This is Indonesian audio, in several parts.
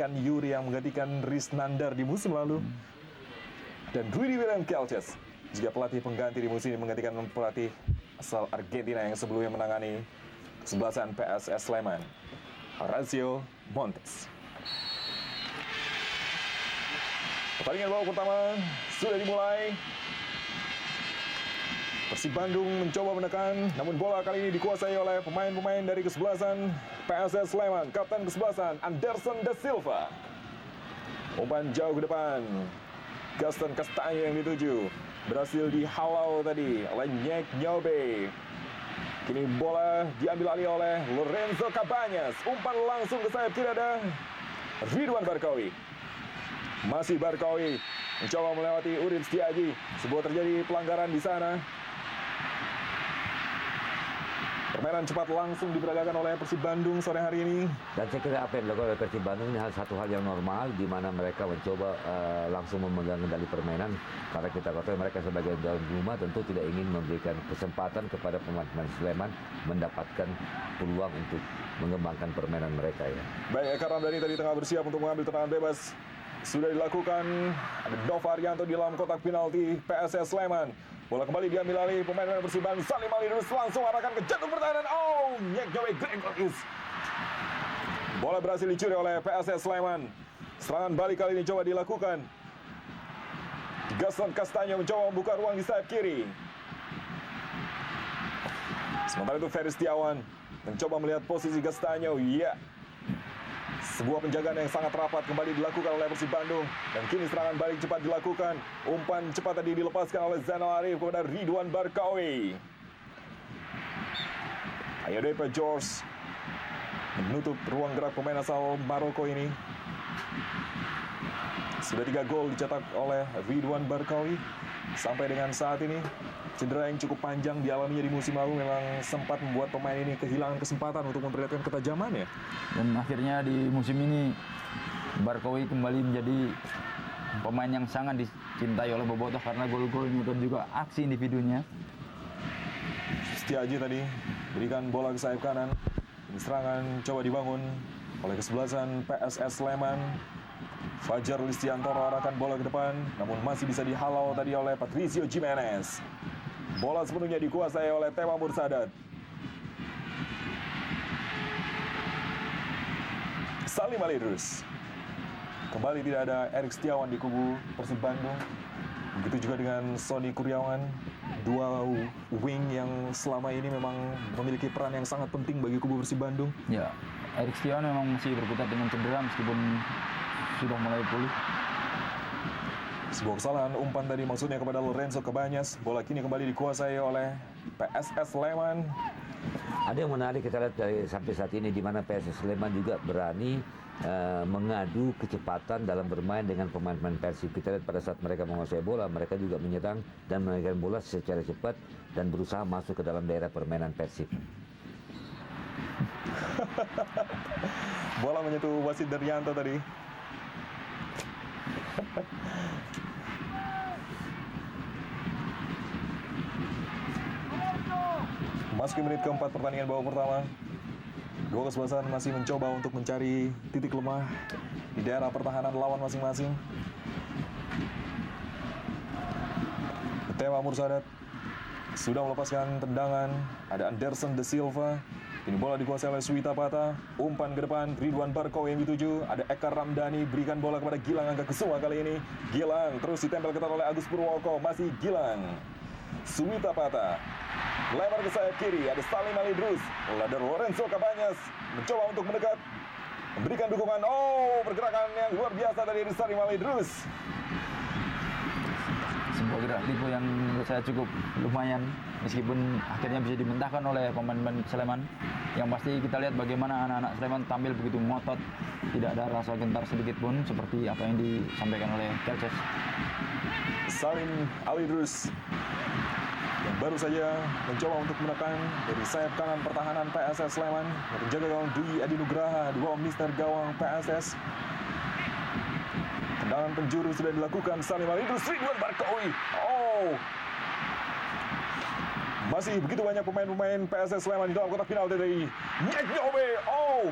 Ikan Yuri yang menggantikan Riz Nandar di musim lalu. Dan Rudy William Kelces juga pelatih pengganti di musim ini, menggantikan pelatih asal Argentina yang sebelumnya menangani kesebelasan PSS Sleman, Horacio Montes. Pertandingan babak pertama sudah dimulai. Persib Bandung mencoba menekan, namun bola kali ini dikuasai oleh pemain-pemain dari kesebelasan PSS Sleman. Kapten kesebelasan Anderson Da Silva. Umpan jauh ke depan. Gaston Castaño yang dituju. Berhasil dihalau tadi oleh Nyek Nyobe. Kini bola diambil alih oleh Lorenzo Cabañas. Umpan langsung ke sayap kiri ada Ridwan Barkawi. Masih Barkawi mencoba melewati Udin Setiaji. Sebuah terjadi pelanggaran di sana. Permainan cepat langsung diperagakan oleh Persib Bandung sore hari ini. Dan saya kira apa yang dilakukan oleh Persib Bandung ini satu hal yang normal, di mana mereka mencoba langsung memegang kendali permainan. Karena kita katakan mereka sebagai tuan rumah tentu tidak ingin memberikan kesempatan kepada pemain-pemain Sleman mendapatkan peluang untuk mengembangkan permainan mereka ya. Baik, Eka Ramdhani tadi tengah bersiap untuk mengambil tendangan bebas. Sudah dilakukan. Ada Nova Arianto di dalam kotak penalti PSS Sleman. Bola kembali diambil alih pemain Persib Bandung. Salim Ali terus langsung arahkan ke jantung pertahanan. Oh, Nyek Nyobe Gregorius. Bola berhasil dicuri oleh PSS Sleman. Serangan balik kali ini coba dilakukan. Gaston Castaño mencoba membuka ruang di sayap kiri. Sementara itu Ferry Setiawan mencoba melihat posisi Castaño. Ya. Sebuah penjagaan yang sangat rapat kembali dilakukan oleh Persib Bandung. Dan kini serangan balik cepat dilakukan. Umpan cepat tadi dilepaskan oleh Zainal Arif kepada Ridwan Barkawi. Ayodepa George menutup ruang gerak pemain asal Maroko ini. Sudah 3 gol dicetak oleh Ridwan Barkawi. Sampai dengan saat ini, cedera yang cukup panjang dialaminya di musim lalu memang sempat membuat pemain ini kehilangan kesempatan untuk memperlihatkan ketajamannya. Dan akhirnya di musim ini Barkawi kembali menjadi pemain yang sangat dicintai oleh bobotoh karena gol-golnya dan juga aksi individunya. Setiaji tadi berikan bola ke sayap kanan. Ini serangan coba dibangun oleh kesebelasan PSS Sleman. Fajar Listiantoro arahkan bola ke depan, namun masih bisa dihalau tadi oleh Patricio Jimenez. Bola sepenuhnya dikuasai oleh Tema Mursadat. Salim Ali terus. Kembali tidak ada Erik Setiawan di kubu Persib Bandung. Begitu juga dengan Sony Kuryawan. Dua wing yang selama ini memang memiliki peran yang sangat penting bagi kubu Persib Bandung. Ya, Erik Setiawan memang masih berkutat dengan cedera meskipun sudah mulai pulih. Sebuah kesalahan umpan tadi maksudnya kepada Lorenzo Cabañas. Bola kini kembali dikuasai oleh PSS Sleman. Ada yang menarik kita lihat dari sampai saat ini di mana PSS Sleman juga berani mengadu kecepatan dalam bermain dengan pemain-pemain Persib. Kita lihat pada saat mereka menguasai bola, mereka juga menyerang dan menaikan bola secara cepat dan berusaha masuk ke dalam daerah permainan Persib. Bola menyentuh wasit Daryanto tadi. Masuki menit keempat pertandingan babak pertama. Dua kesebelasan masih mencoba untuk mencari titik lemah di daerah pertahanan lawan masing-masing. Tema Mursadat sudah melepaskan tendangan. Ada Anderson Da Silva. Ini bola dikuasai oleh Suwita Pata. Umpan ke depan Ridwan Barkawi yang dituju. Ada Eka Ramdhani berikan bola kepada Gilang Angga Kesuma kali ini. Gilang terus ditempel ketat oleh Agus Purwoko. Masih Gilang. Suwita Pata lebar ke sayap kiri, ada Salim Ali Drus. Ada Lorenzo Cabañas mencoba untuk mendekat, memberikan dukungan. Oh, pergerakan yang luar biasa dari Salim Ali Drus. Sebuah gerak tipu yang menurut saya cukup lumayan, meskipun akhirnya bisa dimentahkan oleh pemain-pemain Sleman. Yang pasti kita lihat bagaimana anak-anak Sleman tampil begitu ngotot, tidak ada rasa gentar sedikit pun seperti apa yang disampaikan oleh Kelces. Salim Ali Drus yang baru saja mencoba untuk menekan dari sayap kanan pertahanan PSS Sleman. Penjaga gawang Dwi Adi Nugraha di bawah mister gawang PSS. Tendangan penjuru sudah dilakukan. Salim Ali Drus, Ridwan Barkawi. Oh, masih begitu banyak pemain-pemain PSS Sleman di dalam kotak penalti dari Nyek Nyobe. Oh,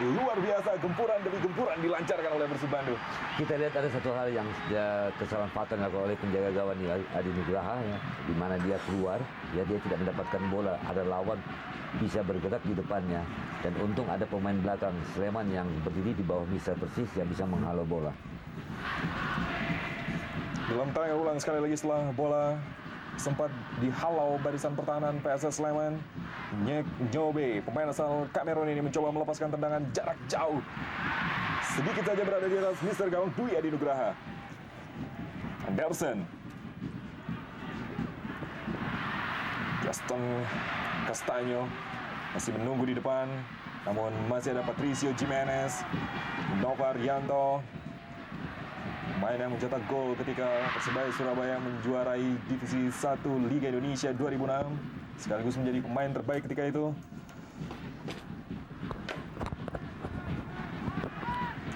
luar biasa, gempuran demi gempuran dilancarkan oleh Persib Bandung. Kita lihat ada satu hal yang kesalahan fatal dilakukan oleh penjaga gawang Adi Nugraha, ya, di mana dia keluar, ya dia tidak mendapatkan bola. Ada lawan bisa bergerak di depannya, dan untung ada pemain belakang Sleman yang berdiri di bawah Mr. Persis yang bisa menghalau bola. Dalam tayangan ulang sekali lagi setelah bola sempat dihalau barisan pertahanan PSS Sleman, Nyek Nyobe, pemain asal Kamerun ini mencoba melepaskan tendangan jarak jauh. Sedikit saja berada di atas Mr. Gawang Dwi Adi Nugraha. Anderson. Gaston Castaño masih menunggu di depan, namun masih ada Patricio Jimenez, Nova Rianto, pemain yang mencetak gol ketika Persebaya Surabaya menjuarai Divisi 1 Liga Indonesia 2006, sekaligus menjadi pemain terbaik ketika itu.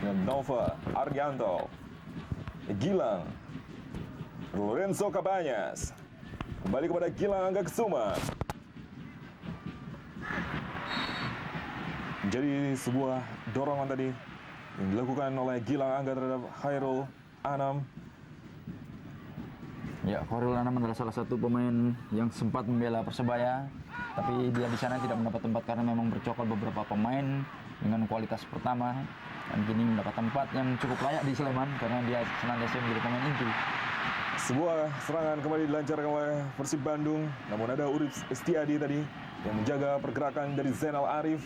Dengan Nova Arianto, Gilang, Lorenzo Cabanyas, kembali kepada Gilang Angga Kesuma. Jadi sebuah dorongan tadi yang dilakukan oleh Gilang Angga terhadap Khairul Anam. Ya, Khairul Anam adalah salah satu pemain yang sempat membela Persebaya, tapi dia di sana tidak mendapat tempat karena memang bercokol beberapa pemain dengan kualitas pertama, dan kini mendapat tempat yang cukup layak di Sleman karena dia senantiasa menjadi pemain inti. Sebuah serangan kembali dilancarkan oleh Persib Bandung, namun ada Urip Estiadi tadi yang menjaga pergerakan dari Zainal Arif.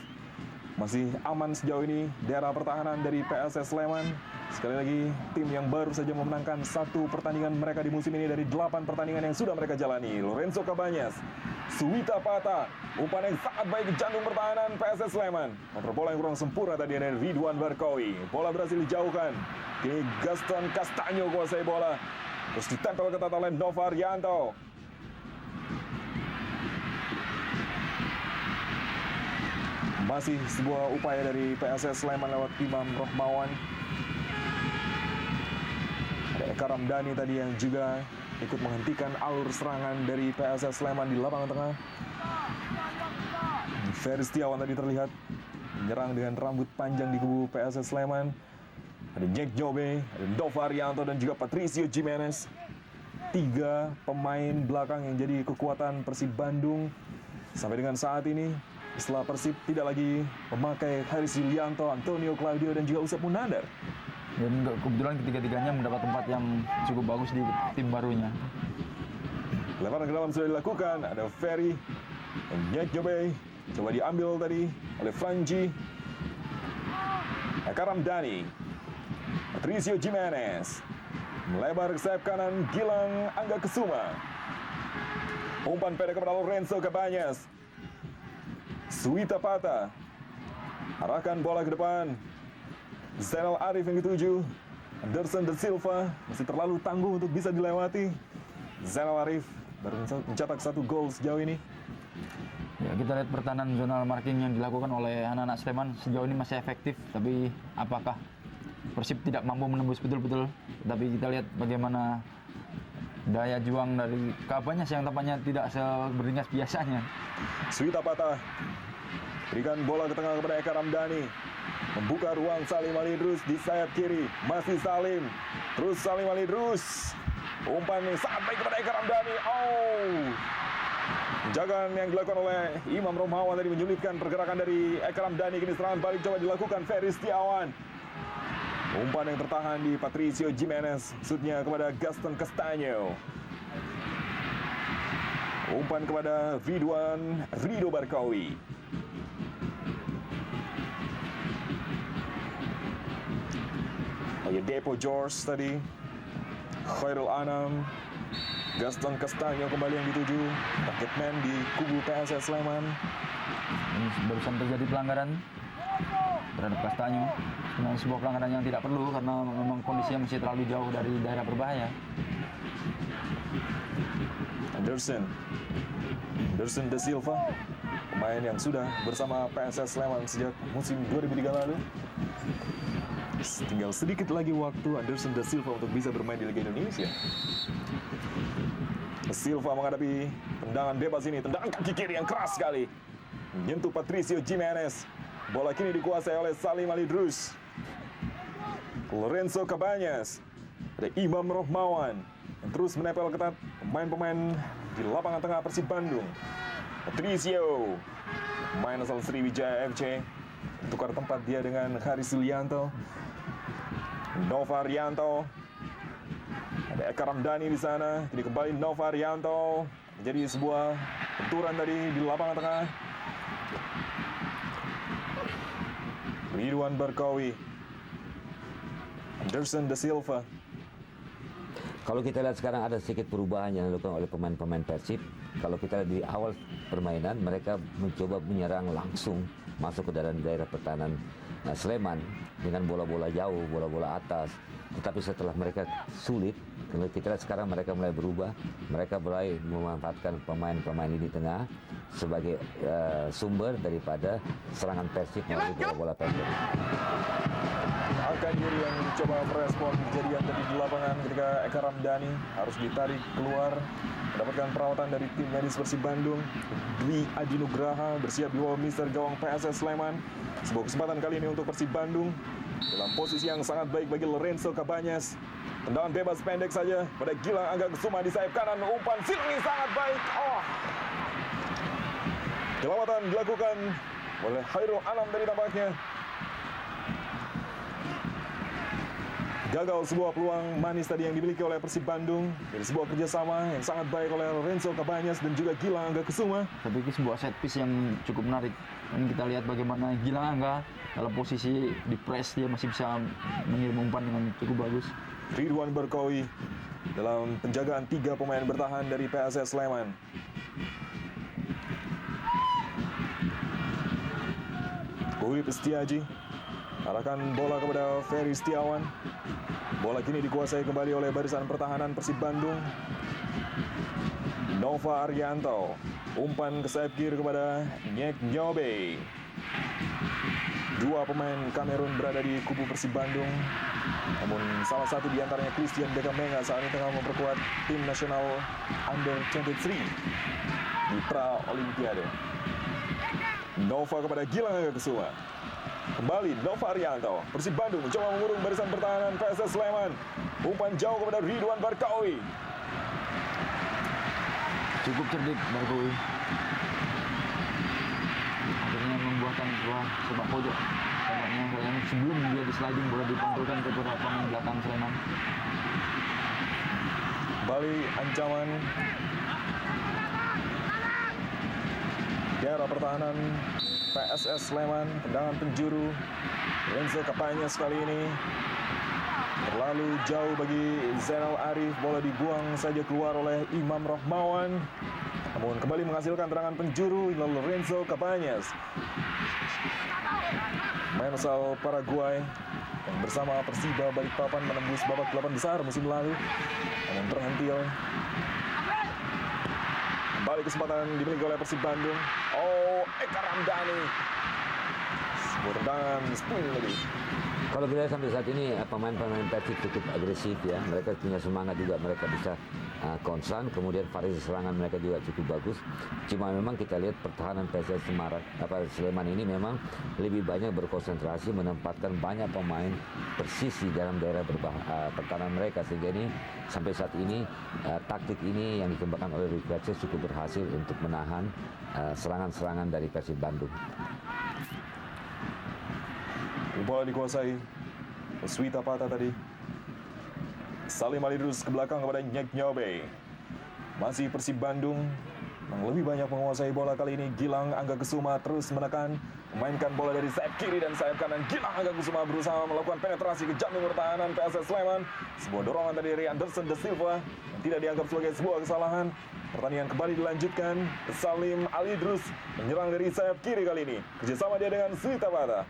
Masih aman sejauh ini daerah pertahanan dari PSS Sleman. Sekali lagi, tim yang baru saja memenangkan 1 pertandingan mereka di musim ini dari 8 pertandingan yang sudah mereka jalani. Lorenzo Cabanyas, Suwita Pata, umpan yang sangat baik ke jantung pertahanan PSS Sleman. Kontrol bola yang kurang sempurna tadi dari Ridwan Barkawi. Bola berhasil dijauhkan. Kini Gaston Castaño kuasai bola. Terus ditempel ketat oleh Nova Rianto. Masih sebuah upaya dari PSS Sleman lewat Imam Rohmawan. Ada Eka Ramdhani tadi yang juga ikut menghentikan alur serangan dari PSS Sleman di lapangan tengah. Ferry Setiawan tadi terlihat menyerang dengan rambut panjang di kubu PSS Sleman. Ada Nyek Nyobe, ada Nova Rianto, dan juga Patricio Jimenez. 3 pemain belakang yang jadi kekuatan Persib Bandung sampai dengan saat ini. Setelah Persib tidak lagi memakai Haris Yulianto, Antonio Claudio, dan juga Usep Munandar. Dan kebetulan ketiga-tiganya mendapat tempat yang cukup bagus di tim barunya. Lemparan ke dalam sudah dilakukan, ada Ferry, Nyek Nyobe, coba diambil tadi oleh Franji. Eka Ramdhani, Patricio Jimenez, melebar ke sayap kanan, Gilang Angga Kesuma. Umpan pendek kepada Lorenzo Cabanyas. Suwita Pata, arahkan bola ke depan. Zainal Arif yang dituju. Anderson da Silva masih terlalu tangguh untuk bisa dilewati. Zainal Arif baru mencetak 1 gol sejauh ini. Ya, kita lihat pertahanan zonal marking yang dilakukan oleh anak-anak Sleman sejauh ini masih efektif, tapi apakah Persib tidak mampu menembus betul-betul? Tapi kita lihat bagaimana daya juang dari Cabanyas yang tampaknya tidak seberingas biasanya. Suwita Pata berikan bola ke tengah kepada Eka Ramdhani. Membuka ruang Salim Alidrus di sayap kiri. Masih Salim. Terus Salim Alidrus. Umpan yang sangat baik kepada Eka Ramdhani. Penjagaan yang dilakukan oleh Imam Rohmawan tadi menyulitkan pergerakan dari Eka Ramdhani. Kini serangan balik coba dilakukan Ferry Setiawan. Umpan yang tertahan di Patricio Jimenez. Maksudnya kepada Gaston Castaño. Umpan kepada Ridwan Rido Barkawi. Depo George tadi. Khairul Anam. Gaston Castaño kembali yang dituju. Targetman di kubu PSS Sleman. Ini barusan terjadi pelanggaran terhadap Castaño. Dengan sebuah pelanggaran yang tidak perlu karena memang kondisinya masih terlalu jauh dari daerah berbahaya. Anderson da Silva, pemain yang sudah bersama PSS Sleman sejak musim 2003 lalu. Tinggal sedikit lagi waktu Anderson da Silva untuk bisa bermain di Liga Indonesia. Da Silva menghadapi tendangan bebas ini, tendangan kaki kiri yang keras sekali. Menyentuh Patricio Jimenez. Bola kini dikuasai oleh Salim Ali Drus. Lorenzo Cabañas. Ada Imam Rohmawan yang terus menempel ketat pemain-pemain di lapangan tengah Persib Bandung. Patricio, pemain asal Sriwijaya FC, tukar tempat dia dengan Haris Sulianto. Nova Rianto, ada Eka Ramdhani di sana. Jadi kembali Nova Rianto, menjadi sebuah benturan tadi di lapangan tengah. Ridwan Barkawi, Anderson Da Silva. Kalau kita lihat sekarang ada sedikit perubahan yang dilakukan oleh pemain-pemain Persib. Kalau kita lihat di awal permainan, mereka mencoba menyerang langsung masuk ke dalam daerah pertahanan Sleman dengan bola-bola jauh, bola-bola atas. Tetapi setelah mereka sulit, kalau kita lihat sekarang mereka mulai berubah. Mereka mulai memanfaatkan pemain-pemain ini tengah sebagai sumber daripada serangan Persib melalui bola-bola pendek. Akan Yuri yang mencoba merespon kejadian tadi di lapangan ketika Eka Ramdhani harus ditarik keluar, mendapatkan perawatan dari tim medis Persib Bandung. Dwi Adi Nugraha bersiap di bawah Mister Gawang PSS Sleman. Sebuah kesempatan kali ini untuk Persib Bandung dalam posisi yang sangat baik bagi Lorenzo Cabañas. Tendangan bebas pendek saja pada Gilang Angga Kusuma di sayap kanan. Umpan Silmi sangat baik. Kelewatan dilakukan oleh Hairul Anam tadi tampaknya. Gagal sebuah peluang manis tadi yang dimiliki oleh Persib Bandung dari sebuah kerjasama yang sangat baik oleh Lorenzo Cabañas dan juga Gilang Angga Kusuma. Tapi itu sebuah set piece yang cukup menarik. Ini kita lihat bagaimana Gilang Angga dalam posisi di press, dia masih bisa mengirim umpan dengan cukup bagus. Ridwan Barkawi dalam penjagaan 3 pemain bertahan dari PSS Sleman. Urip Setiaji arahkan bola kepada Ferry Setiawan. Bola kini dikuasai kembali oleh barisan pertahanan Persib Bandung. Nova Arianto, umpan ke sayap kiri kepada Nyek Nyobe. 2 pemain Kamerun berada di kubu Persib Bandung. Namun salah satu di antaranya Christian Bekamenga saat ini tengah memperkuat tim nasional Under 23 di pra Olimpiade. Nova kepada Gilang Angga Kusuma. Kembali Nova Arianto. Persib Bandung mencoba mengurung barisan pertahanan PSS Sleman. Umpan jauh kepada Ridwan Barkawi. Cukup cerdik Barkawi. Akhirnya membuahkan sebuah sepak pojok. Yang sebelum dia di sliding bola dipantulkan ke pemain belakang Sleman. Kembali ancaman daerah pertahanan PSS Sleman. Tendangan penjuru Lorenzo Cabañas kali ini terlalu jauh bagi Zainal Arif. Bola dibuang saja keluar oleh Imam Rohmawan. Namun kembali menghasilkan tendangan penjuru Lorenzo Cabañas. Main asal Paraguay yang bersama Persiba Balikpapan menembus babak 8 besar musim lalu. Namun terhenti oleh kembali kesempatan dimiliki oleh Persib Bandung. Eka Ramdhani. Sebuah tendangan spin lagi. Kalau kita lihat sampai saat ini pemain-pemain Persib cukup agresif ya. Mereka punya semangat juga, mereka bisa konsan. Kemudian variasi serangan mereka juga cukup bagus. Cuma memang kita lihat pertahanan PSS Sleman ini memang lebih banyak berkonsentrasi menempatkan banyak pemain persis di dalam daerah pertahanan mereka, sehingga ini sampai saat ini taktik ini yang dikembangkan oleh Rui Kacet cukup berhasil untuk menahan serangan-serangan dari Persib Bandung. Bola dikuasai Swita Pata tadi. Salim Ali Drus ke belakang kepada Nyek Nyobe. Masih Persib Bandung yang lebih banyak menguasai bola kali ini. Gilang Angga Kusuma terus menekan, memainkan bola dari sayap kiri dan sayap kanan. Gilang Angga Kusuma berusaha melakukan penetrasi ke jantung pertahanan PSS Sleman. Sebuah dorongan tadi dari Anderson Da Silva yang tidak dianggap sebagai sebuah kesalahan. Pertandingan kembali dilanjutkan. Salim Ali Drus menyerang dari sayap kiri kali ini. Kerjasama dia dengan Swita Pata.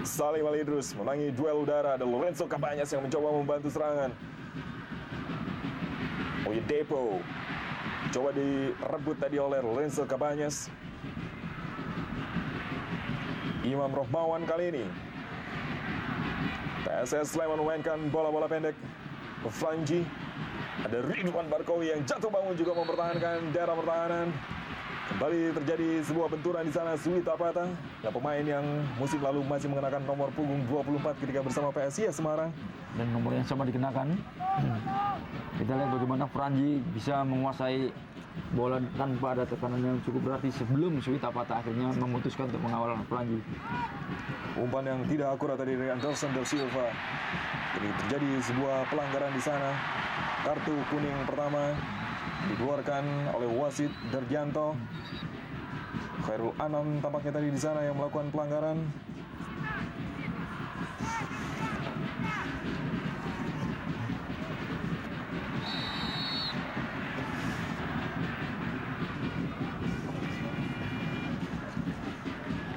Salim Ali Drus menangi duel udara. Ada Lorenzo Cabañas yang mencoba membantu serangan. Oyedepo coba direbut tadi oleh Lorenzo Cabañas. Imam Rohmawan kali ini. PSS Sleman memainkan bola-bola pendek ke flanji. Ada Ridwan Barkawi yang jatuh bangun juga mempertahankan daerah pertahanan. Kembali terjadi sebuah benturan di sana. Suwita Pata, dan pemain yang musim lalu masih mengenakan nomor punggung 24 ketika bersama PSIS Semarang. Dan nomor yang sama dikenakan. Kita lihat bagaimana Franji bisa menguasai bola tanpa ada tekanan yang cukup berarti sebelum Suwita Pata akhirnya memutuskan untuk mengawal Franji. Umpan yang tidak akurat tadi dari Anderson da Silva. Jadi terjadi sebuah pelanggaran di sana. Kartu kuning pertama dikeluarkan oleh wasit Darjanto. Khairul Anam tampaknya tadi di sana yang melakukan pelanggaran.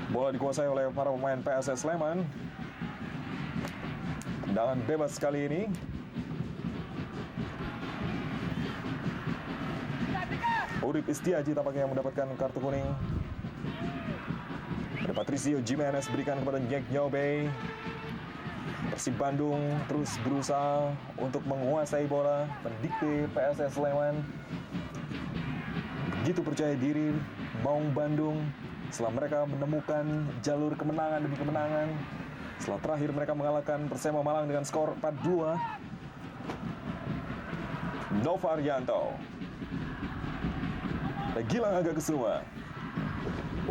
Bola dikuasai oleh para pemain PSS Sleman. Tendangan bebas kali ini. Urip Istiaji tampaknya yang mendapatkan kartu kuning. Ada Patricio Jimenez berikan kepada Jack Nyobe. Persib Bandung terus berusaha untuk menguasai bola, mendikte PSS Sleman. Begitu percaya diri Maung Bandung setelah mereka menemukan jalur kemenangan demi kemenangan. Setelah terakhir mereka mengalahkan Persema Malang dengan skor 4-2. Nova Arianto. Gilang Agakesuma.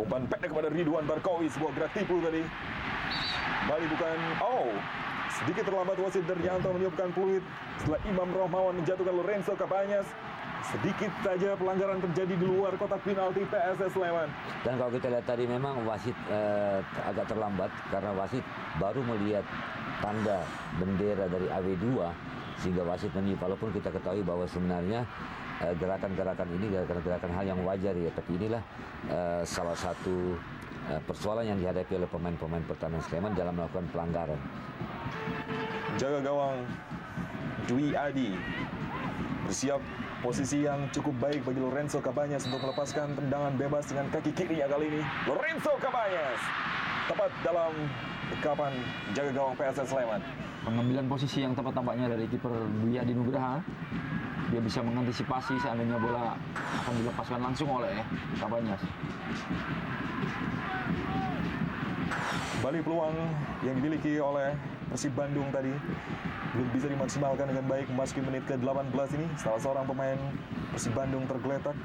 Umpan pendek kepada Ridwan Barkowi, sebuah gerak tipu tadi. Bali bukan, sedikit terlambat wasit Darjanto meniupkan peluit setelah Imam Rohmawan menjatuhkan Lorenzo Cabanyas. Sedikit saja pelanggaran terjadi di luar kotak penalti PSS Sleman. Dan kalau kita lihat tadi memang wasit agak terlambat karena wasit baru melihat tanda bendera dari AW2 sehingga wasit meniup. Walaupun kita ketahui bahwa sebenarnya gerakan-gerakan ini gerakan-gerakan hal yang wajar ya, tapi inilah salah satu persoalan yang dihadapi oleh pemain-pemain Pertahanan Sleman dalam melakukan pelanggaran. Jaga gawang Dwi Adi bersiap, posisi yang cukup baik bagi Lorenzo Cabanyas untuk melepaskan tendangan bebas dengan kaki kiri kali ini. Lorenzo Cabanyas tepat dalam dekapan jaga gawang PSS Sleman. Pengambilan posisi yang tepat tampaknya dari kiper Dwi Adi Nugraha. Dia bisa mengantisipasi seandainya bola akan dilepaskan langsung oleh Cabanyas. Kembali peluang yang dimiliki oleh Persib Bandung tadi belum bisa dimaksimalkan dengan baik memasuki menit ke-18 ini. Salah seorang pemain Persib Bandung tergeletak.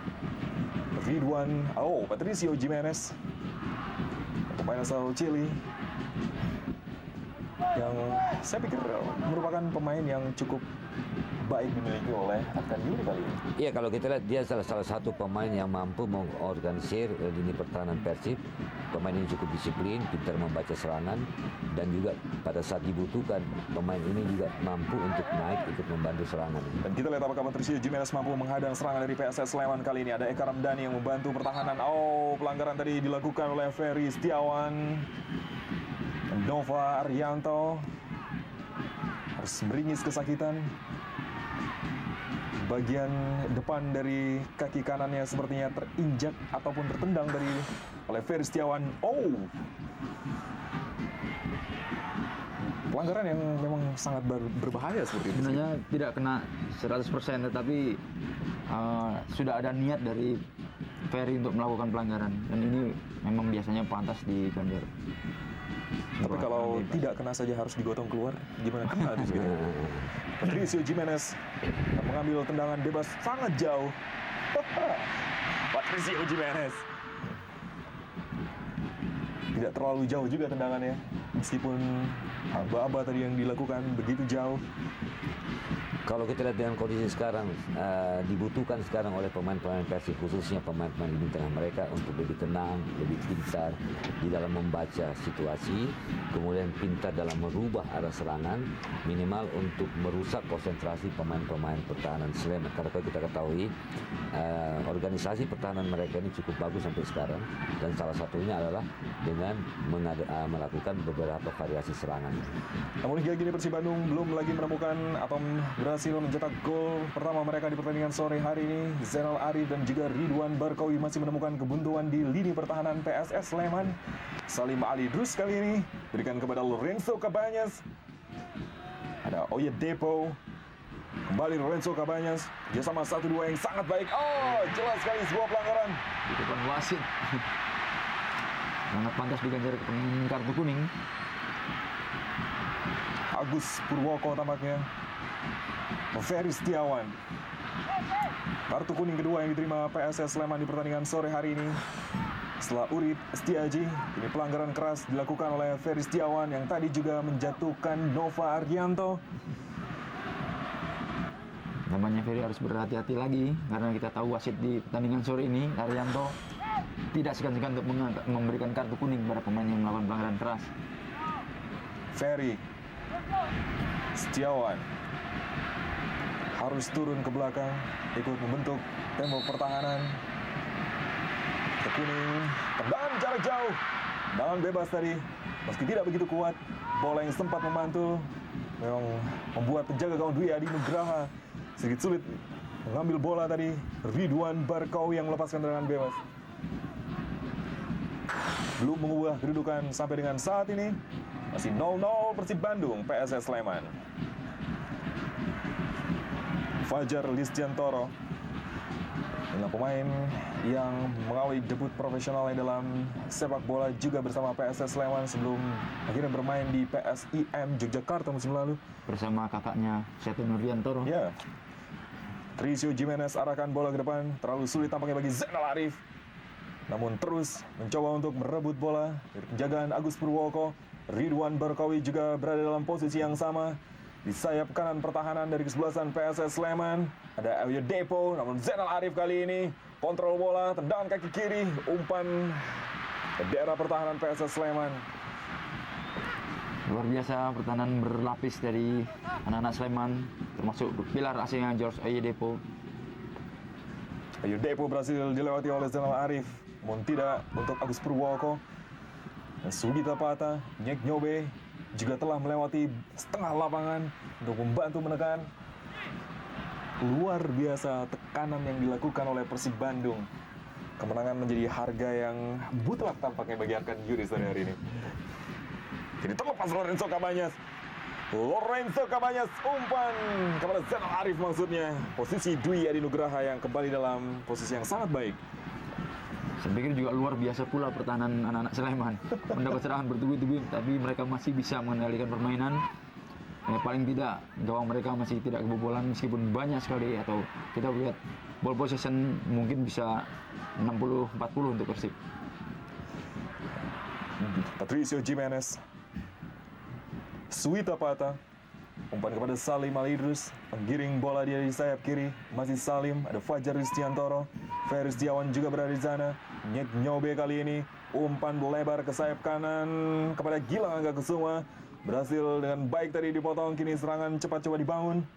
Ridwan, Patricio Jimenez, pemain asal Chili, yang saya pikir merupakan pemain yang cukup baik dimiliki oleh Arkan Yuri kali ini. Iya, kalau kita lihat dia salah satu pemain yang mampu mengorganisir lini pertahanan Persib. Pemain ini cukup disiplin, pintar membaca serangan, dan juga pada saat dibutuhkan pemain ini juga mampu untuk naik ikut membantu serangan. Dan kita lihat apakah Patricio Jimenez mampu menghadang serangan dari PSS Sleman kali ini. Ada Eka Ramdhani yang membantu pertahanan. Pelanggaran tadi dilakukan oleh Ferry Setiawan. Nova Arianto harus meringis kesakitan. Bagian depan dari kaki kanannya sepertinya terinjak ataupun tertendang oleh Ferry Setiawan. Pelanggaran yang memang sangat berbahaya seperti itu. Sebenarnya tidak kena 100%, tetapi sudah ada niat dari Ferry untuk melakukan pelanggaran, dan ini memang biasanya pantas diganjar. Tapi kalau tidak kena saja harus digotong keluar, gimana kena itu gitu. Patricio Jimenez mengambil tendangan bebas sangat jauh. Patricio Jimenez tidak terlalu jauh juga tendangannya, meskipun aba-aba tadi yang dilakukan begitu jauh. Kalau kita lihat dengan kondisi sekarang, dibutuhkan sekarang oleh pemain-pemain Persib, khususnya pemain-pemain di tengah mereka untuk lebih tenang, lebih pintar di dalam membaca situasi, kemudian pintar dalam merubah arah serangan, minimal untuk merusak konsentrasi pemain-pemain pertahanan Sleman. Karena kalau kita ketahui, organisasi pertahanan mereka ini cukup bagus sampai sekarang, dan salah satunya adalah dengan melakukan beberapa variasi serangan. Namun hingga kini Persib Bandung belum lagi menemukan atau berhasil mencetak gol pertama mereka di pertandingan sore hari ini. Zainal Arif dan juga Ridwan Barkowi masih menemukan kebuntuan di lini pertahanan PSS Sleman. Salim Ali Drus kali ini berikan kepada Lorenzo Cabanyas. Ada Oyedepo. Kembali Lorenzo Cabañas, kerjasama 1-2 yang sangat baik. Oh, jelas sekali sebuah pelanggaran. Di depan wasit. Sangat pantas diganjar kartu kuning. Agus Purwoko tampaknya. Ferry Setiawan. Kartu kuning kedua yang diterima PSS Sleman di pertandingan sore hari ini. Setelah Urip Setiaji, ini pelanggaran keras dilakukan oleh Ferry Setiawan yang tadi juga menjatuhkan Nova Ardianto. Namanya Ferry harus berhati-hati lagi karena kita tahu wasit di pertandingan sore ini Arianto tidak segan-segan untuk memberikan kartu kuning kepada pemain yang melakukan pelanggaran keras. Ferry Setiawan harus turun ke belakang, ikut membentuk tembok pertahanan. Kartu kuning, tendangan jarak jauh, tendangan bebas tadi, meski tidak begitu kuat, bola yang sempat memantul memang membuat penjaga gawang Dwi Adi Nugraha sedikit sulit mengambil bola tadi. Ridwan Barkawi yang melepaskan tendangan bebas. Belum mengubah kedudukan sampai dengan saat ini. Masih 0-0 Persib Bandung, PSS Sleman. Fajar Listiantoro adalah pemain yang mengawali debut profesionalnya dalam sepak bola juga bersama PSS Sleman sebelum akhirnya bermain di PSIM Yogyakarta musim lalu. Bersama kakaknya Seto Nurdiantoro. Ya. Trisio Jimenez arahkan bola ke depan, terlalu sulit tampaknya bagi Zainal Arif. Namun terus mencoba untuk merebut bola dari penjagaan Agus Purwoko. Ridwan Barkawi juga berada dalam posisi yang sama. Di sayap kanan pertahanan dari kesebelasan PSS Sleman ada Elio Depo, namun Zainal Arif kali ini kontrol bola, tendangan kaki kiri, umpan ke daerah pertahanan PSS Sleman. Luar biasa pertahanan berlapis dari anak-anak Sleman, termasuk pilar asingnya George Oyedepo. Oyedepo berhasil dilewati oleh Zainal Arif, namun tidak untuk Agus Purwoko. Dan Sugita Pata, Nyek Nyobe juga telah melewati setengah lapangan untuk membantu menekan. Luar biasa tekanan yang dilakukan oleh Persib Bandung. Kemenangan menjadi harga yang mutlak tampaknya bagi Arkan Yuri sore hari ini. Jadi terlepas Lorenzo Cabañas. Lorenzo Cabañas umpan kepada Zainal Arif maksudnya. Posisi Dwi Adi Nugraha yang kembali dalam posisi yang sangat baik. Saya pikir juga luar biasa pula pertahanan anak-anak Sleman. Mendapat serangan bertubi-tubi, tapi mereka masih bisa mengendalikan permainan. Paling tidak gawang mereka masih tidak kebobolan meskipun banyak sekali, atau kita lihat ball possession mungkin bisa 60-40 untuk Persib. Patricio Jimenez, Suita Pata, umpan kepada Salim Al-Idrus, menggiring bola dia di sayap kiri, masih Salim, ada Fajar Listiantoro, Ferry Setiawan juga berada di sana. Nyek Nyobe kali ini, umpan lebar ke sayap kanan kepada Gilang Angga Kusuma, berhasil dengan baik tadi dipotong, kini serangan cepat coba dibangun.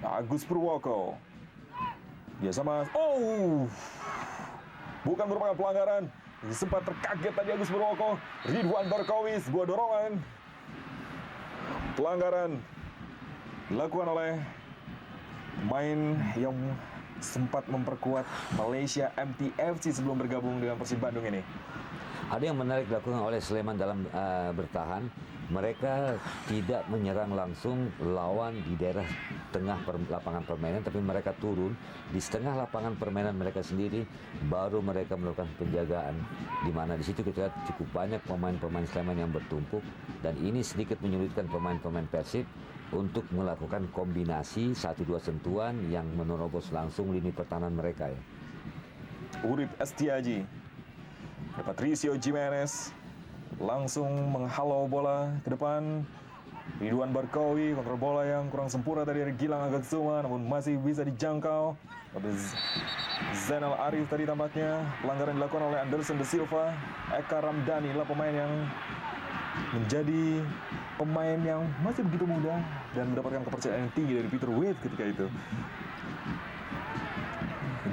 Agus Purwoko, dia sama, bukan merupakan pelanggaran, sempat terkaget tadi Agus Purwoko. Ridwan Barkawi, sebuah dorongan. Pelanggaran dilakukan oleh pemain yang sempat memperkuat Malaysia MTFC sebelum bergabung dengan Persib Bandung ini. Ada yang menarik dilakukan oleh Sleman dalam bertahan. Mereka tidak menyerang langsung lawan di daerah tengah lapangan permainan, tapi mereka turun di setengah lapangan permainan mereka sendiri, baru mereka melakukan penjagaan. Di mana di situ kita lihat cukup banyak pemain-pemain Sleman yang bertumpuk, dan ini sedikit menyulitkan pemain-pemain Persib untuk melakukan kombinasi 1-2 sentuhan yang menerobos langsung lini pertahanan mereka ya. Urip Estiaji, Patricio Jimenez langsung menghalau bola ke depan. Ridwan Barkawi kontrol bola yang kurang sempurna dari Gilang Angga Kusuma, namun masih bisa dijangkau. Zainal Arif tadi tampaknya pelanggaran dilakukan oleh Anderson De Silva. Eka Ramdhani adalah pemain yang menjadi pemain yang masih begitu muda dan mendapatkan kepercayaan yang tinggi dari Peter Wade ketika itu.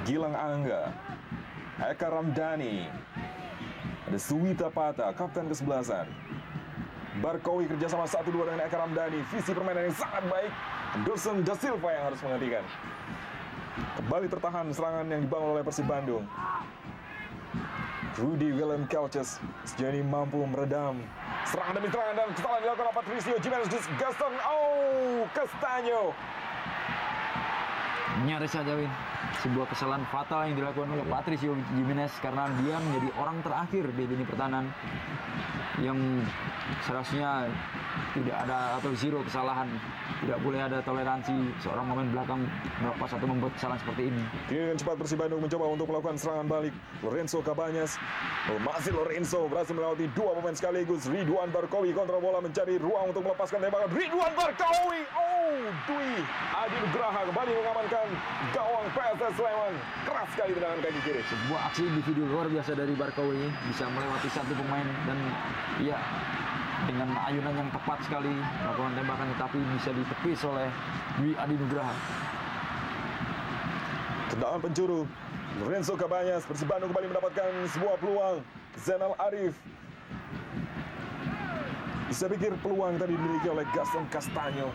Gilang Angga, Eka Ramdhani, ada Suwita Pata, kapten kesebelasan. Barkawi kerjasama 1-2 dengan Eka Ramdhani, visi permainan yang sangat baik. Anderson Da Silva yang harus menghentikan. Kembali tertahan serangan yang dibangun oleh Persib Bandung. Rudy Willem Kelces sejauh ini mampu meredam serangan demi serangan, dan kesalahan dilakukan oleh Patricio Jimenez. Gaston Castaño Nyaris saja Win, sebuah kesalahan fatal yang dilakukan oleh Patricio Jimenez karena dia menjadi orang terakhir di lini pertahanan yang seharusnya tidak ada atau zero kesalahan. Tidak boleh ada toleransi seorang pemain belakang melepas atau membuat kesalahan seperti ini. Kini dengan cepat Persib Bandung mencoba untuk melakukan serangan balik. Lorenzo Cabañas, masih Lorenzo berhasil melewati dua pemain sekaligus. Ridwan Barkowi kontrol bola mencari ruang untuk melepaskan tembakan. Ridwan Barkowi, Dwi Adi Nugraha kembali mengamankan gawang PSS Sleman. Keras sekali tendangan kaki kiri. Sebuah aksi individu luar biasa dari Barkowi, bisa melewati satu pemain dan ya dengan ayunan yang tepat sekali melakukan tembakan, tetapi bisa ditepis oleh Dwi Adi Nugraha. Tendangan penjuru Lorenzo Cabañas. Persib Bandung kembali mendapatkan sebuah peluang. Zainal Arif. Saya pikir peluang tadi dimiliki oleh Gaston Castaño.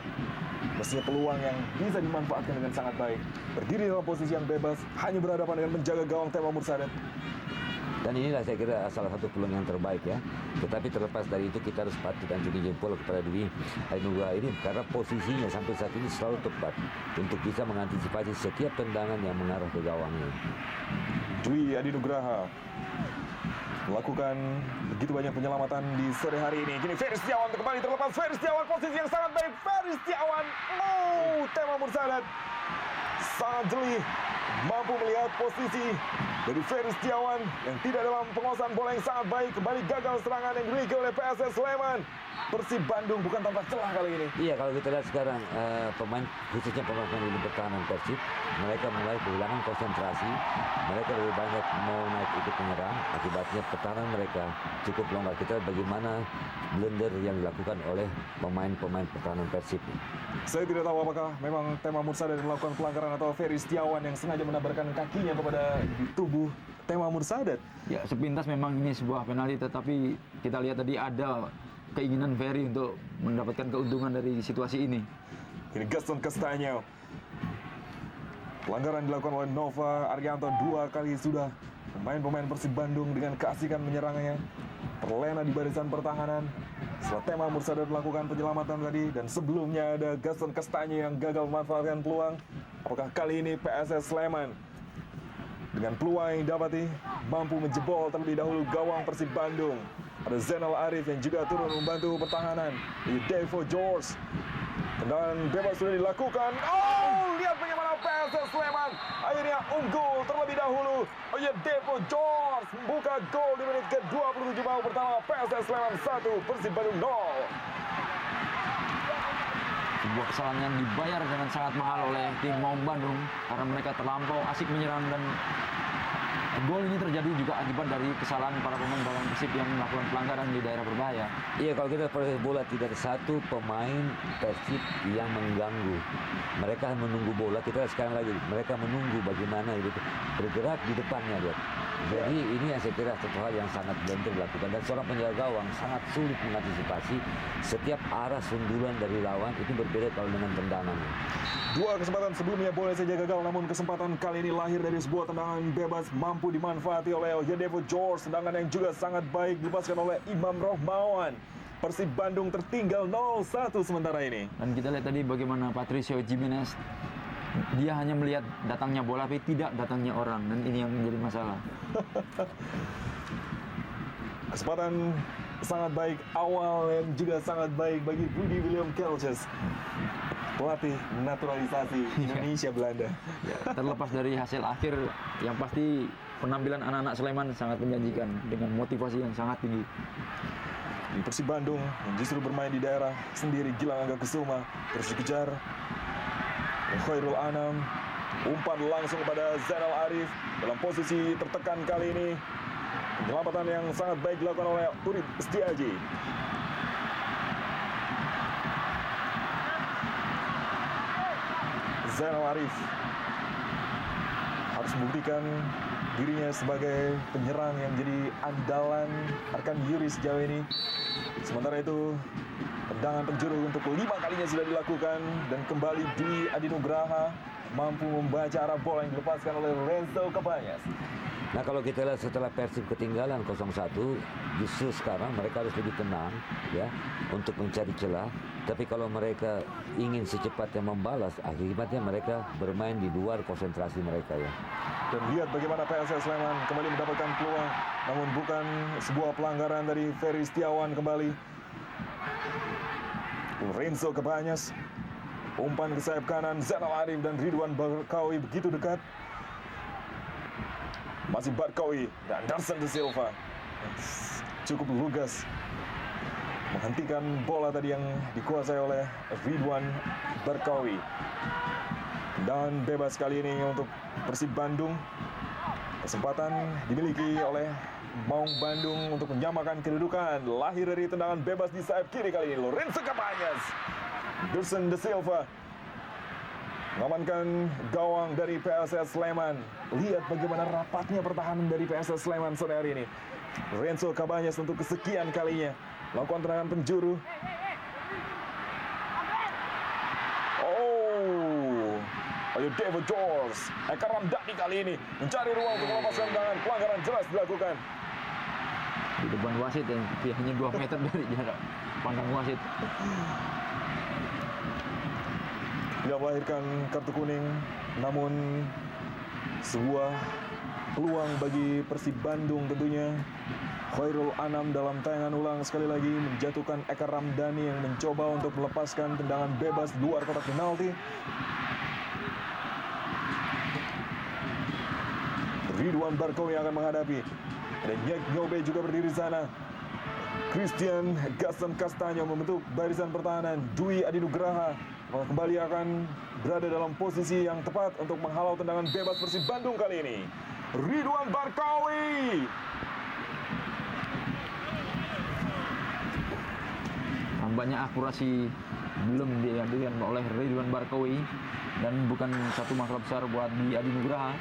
Mestinya peluang yang bisa dimanfaatkan dengan sangat baik. Berdiri dalam posisi yang bebas, hanya berhadapan dengan menjaga gawang Tema Mursadet. Dan inilah saya kira salah satu peluang yang terbaik ya. Tetapi terlepas dari itu kita harus patut acungi jempol kepada Dwi Adi Nugraha ini karena posisinya sampai saat ini selalu tepat untuk bisa mengantisipasi setiap tendangan yang mengarah ke gawangnya. Dwi Adi Nugraha melakukan begitu banyak penyelamatan di sore hari ini. Kini Ferry Setiawan kembali terlepas. Ferry Setiawan posisi yang sangat baik. Ferry Setiawan, Tema Mursadet sangat jeli, mampu melihat posisi dari Ferry Setiawan yang tidak dalam penguasaan bola yang sangat baik. Kembali gagal serangan yang dimiliki oleh PSS Sleman. Persib Bandung bukan tanpa celah kali ini. Iya, kalau kita lihat sekarang pemain khususnya pemain di pertahanan Persib, mereka mulai kehilangan konsentrasi. Mereka lebih banyak mau naik ikut menyerang. Akibatnya pertahanan mereka cukup longgar. Kita lihat bagaimana blunder yang dilakukan oleh pemain-pemain pertahanan Persib. Saya tidak tahu apakah memang Tema Mursadet melakukan pelanggaran atau Ferry Setiawan yang sengaja menabarkan kakinya kepada tubuh Tema Mursadet. Ya, sepintas memang ini sebuah penalti, tetapi kita lihat tadi ada keinginan Ferry untuk mendapatkan keuntungan dari situasi ini. Ini Gaston Castaño. Pelanggaran dilakukan oleh Nova Arianto 2 kali sudah. Pemain-pemain Persib Bandung dengan keasikan menyerangnya terlena di barisan pertahanan. Setelah Tema Mursadet melakukan penyelamatan tadi dan sebelumnya ada Gaston Castaño yang gagal memanfaatkan peluang. Apakah kali ini PSS Sleman dengan peluang yang didapati mampu menjebol terlebih dahulu gawang Persib Bandung? Ada Zainal Arif yang juga turun membantu pertahanan. Ini Devo George. Tendangan bebas sudah dilakukan. Lihat bagaimana PSS Sleman akhirnya unggul terlebih dahulu. Devo George membuka gol di menit ke-27 babak pertama. PSS Sleman 1, Persib Bandung 0. Sebuah kesalahan yang dibayar dengan sangat mahal oleh tim Maung Bandung karena mereka terlampau asik menyerang, dan gol ini terjadi juga akibat dari kesalahan para pemain gawang Persib yang melakukan pelanggaran di daerah berbahaya. Iya, kalau kita proses bola tidak ada satu pemain Persib yang mengganggu. Mereka menunggu bola, kita sekarang lagi mereka menunggu bagaimana itu bergerak di depannya, lihat. Jadi ini yang saya kira satu hal yang sangat blunder dilakukan, dan seorang penjaga gawang sangat sulit mengantisipasi setiap arah sundulan dari lawan. Itu berbeda kalau dengan tendangan. Dua kesempatan sebelumnya boleh saja gagal, namun kesempatan kali ini lahir dari sebuah tendangan bebas mampu dimanfaati oleh Devo George. Tendangan yang juga sangat baik dilepaskan oleh Imam Rohmawan. Persib Bandung tertinggal 0-1 sementara ini. Dan kita lihat tadi bagaimana Patricio Jimenez, dia hanya melihat datangnya bola tapi tidak datangnya orang, dan ini yang menjadi masalah. Kesempatan sangat baik awal yang juga sangat baik bagi Rudy William Kelces, pelatih naturalisasi Indonesia Belanda. Ya, terlepas dari hasil akhir, yang pasti penampilan anak-anak Sleman sangat menjanjikan dengan motivasi yang sangat tinggi. Di Persib Bandung yang justru bermain di daerah sendiri, Gilang Angga Kusuma terus dikejar Khairul Anam, umpan langsung kepada Zainal Arif dalam posisi tertekan kali ini. Penyelamatan yang sangat baik dilakukan oleh Urip Setiaji. Zainal Arif harus membuktikan dirinya sebagai penyerang yang jadi andalan Arkan Yuri sejauh ini. Sementara itu tendangan penjuru untuk 5 kalinya sudah dilakukan, dan kembali Dwi Adi Nugraha mampu membaca arah bola yang dilepaskan oleh Lorenzo Cabañas. Nah kalau kita lihat setelah Persib ketinggalan 0-1, justru sekarang mereka harus lebih tenang ya untuk mencari celah. Tapi kalau mereka ingin secepatnya membalas, akibatnya mereka bermain di luar konsentrasi mereka ya. Dan lihat bagaimana PSS Sleman kembali mendapatkan peluang, namun bukan sebuah pelanggaran dari Ferry Setiawan kembali. Lorenzo Cabañas, umpan ke sayap kanan, Zainal Arif dan Ridwan Barkawi begitu dekat. Masih Barkawi dan Anderson De Silva cukup lugas menghentikan bola tadi yang dikuasai oleh Ridwan Barkawi. Dan bebas kali ini untuk Persib Bandung. Kesempatan dimiliki oleh Maung Bandung untuk menyamakan kedudukan. Lahir dari tendangan bebas di sayap kiri kali ini Lorenzo Cabañas. Anderson De Silva mengamankan gawang dari PSS Sleman. Lihat bagaimana rapatnya pertahanan dari PSS Sleman sore hari ini. Lorenzo Cabañas untuk kesekian kalinya melakukan tendangan penjuru. Ayo David George, Eka Ramdhani kali ini mencari ruang untuk melepaskan tendangan. Pelanggaran jelas dilakukan. Di depan wasit yang hanya 2 meter dari jarak pandang wasit. Tidak melahirkan kartu kuning, namun sebuah peluang bagi Persib Bandung tentunya. Khairul Anam dalam tayangan ulang sekali lagi menjatuhkan Eka Ramdhani yang mencoba untuk melepaskan tendangan bebas di luar kotak penalti. Ridwan Barkawi yang akan menghadapi. Dan Nyek Nyobe juga berdiri di sana. Christian Gaston Castanyo membentuk barisan pertahanan. Dwi Adinugraha kembali akan berada dalam posisi yang tepat untuk menghalau tendangan bebas Persib Bandung kali ini. Ridwan Barkawi. Nampaknya akurasi belum dihadirkan oleh Ridwan Barkawi dan bukan satu masalah besar buat Dwi Adinugraha.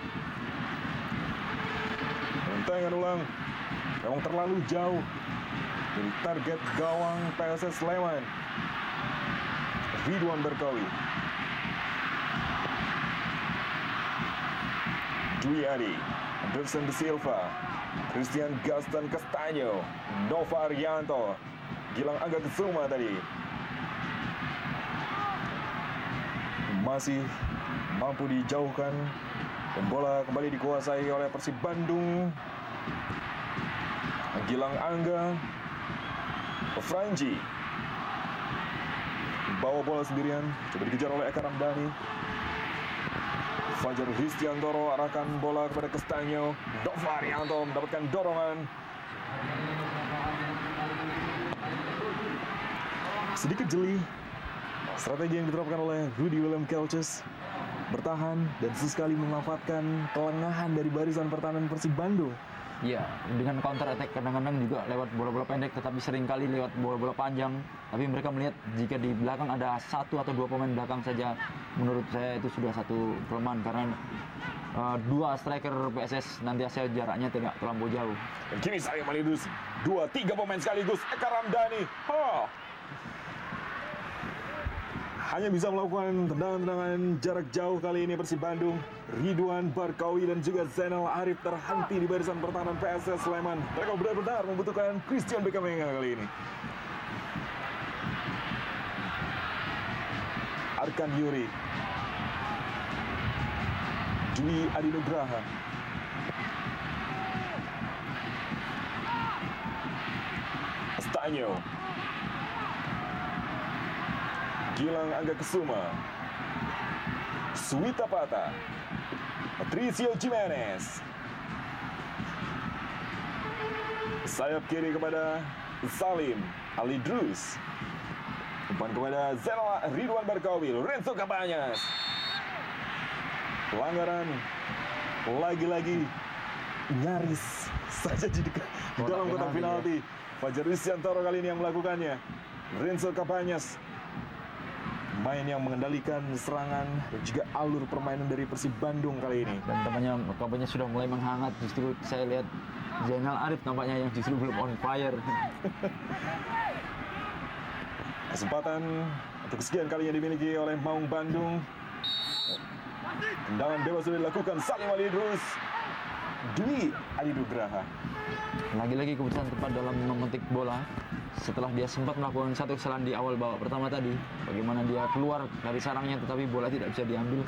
Tayangan ulang memang terlalu jauh dari target gawang PSS Sleman. Ridwan Barkawi, Dwi Adi, Anderson De Silva, Christian Gaston Castanyo, Nova Arianto, Gilang Angga Kesuma tadi masih mampu dijauhkan dan bola kembali dikuasai oleh Persib Bandung. Gilang Angga, Franji bawa bola sendirian, coba dikejar oleh Eka Ramdhani. Fajar Hristiantoro arahkan bola kepada Castanyo. Nova Arianto mendapatkan dorongan. Sedikit jeli strategi yang diterapkan oleh Rudy William Kelces, bertahan dan sesekali memanfaatkan kelengahan dari barisan pertahanan Persib Bandung. Ya, dengan counter attack kadang-kadang juga lewat bola-bola pendek, tetapi seringkali lewat bola-bola panjang. Tapi mereka melihat jika di belakang ada 1 atau 2 pemain belakang saja, menurut saya itu sudah satu kelemahan karena 2 striker PSS nanti hasil jaraknya tidak terlampau jauh. Dan kini saya Malidus, 2-3 pemain sekaligus. Eka Ramdhani, hanya bisa melakukan tendangan-tendangan jarak jauh kali ini Persib Bandung. Ridwan Barkawi dan juga Zainal Arif terhenti di barisan pertahanan PSS Sleman. Mereka benar-benar membutuhkan Christian Bekamenga kali ini. Arkan Yuri, Dwi Adinugraha, Castanyo, Gilang Angga Kesuma, Suwita Pata, Patricio Jimenez. Sayap kiri kepada Salim Ali Drus. Umpan kepada Ridwan Barkawi, Lorenzo Cabañas. Pelanggaran lagi-lagi nyaris saja di dalam kotak penalti. Fajar Hristiantoro kali ini yang melakukannya. Lorenzo Cabañas, main yang mengendalikan serangan dan juga alur permainan dari Persib Bandung kali ini. Dan tampaknya sudah mulai menghangat. Justru saya lihat Zainal Arif tampaknya yang justru belum on fire. Kesempatan untuk kesekian kalinya dimiliki oleh Maung Bandung. Tendangan bebas sudah dilakukan Salim Ali Drus. Dwi Adi Nugraha. Lagi-lagi keputusan tepat dalam memetik bola setelah dia sempat melakukan satu kesalahan di awal babak pertama tadi. Bagaimana dia keluar dari sarangnya tetapi bola tidak bisa diambil.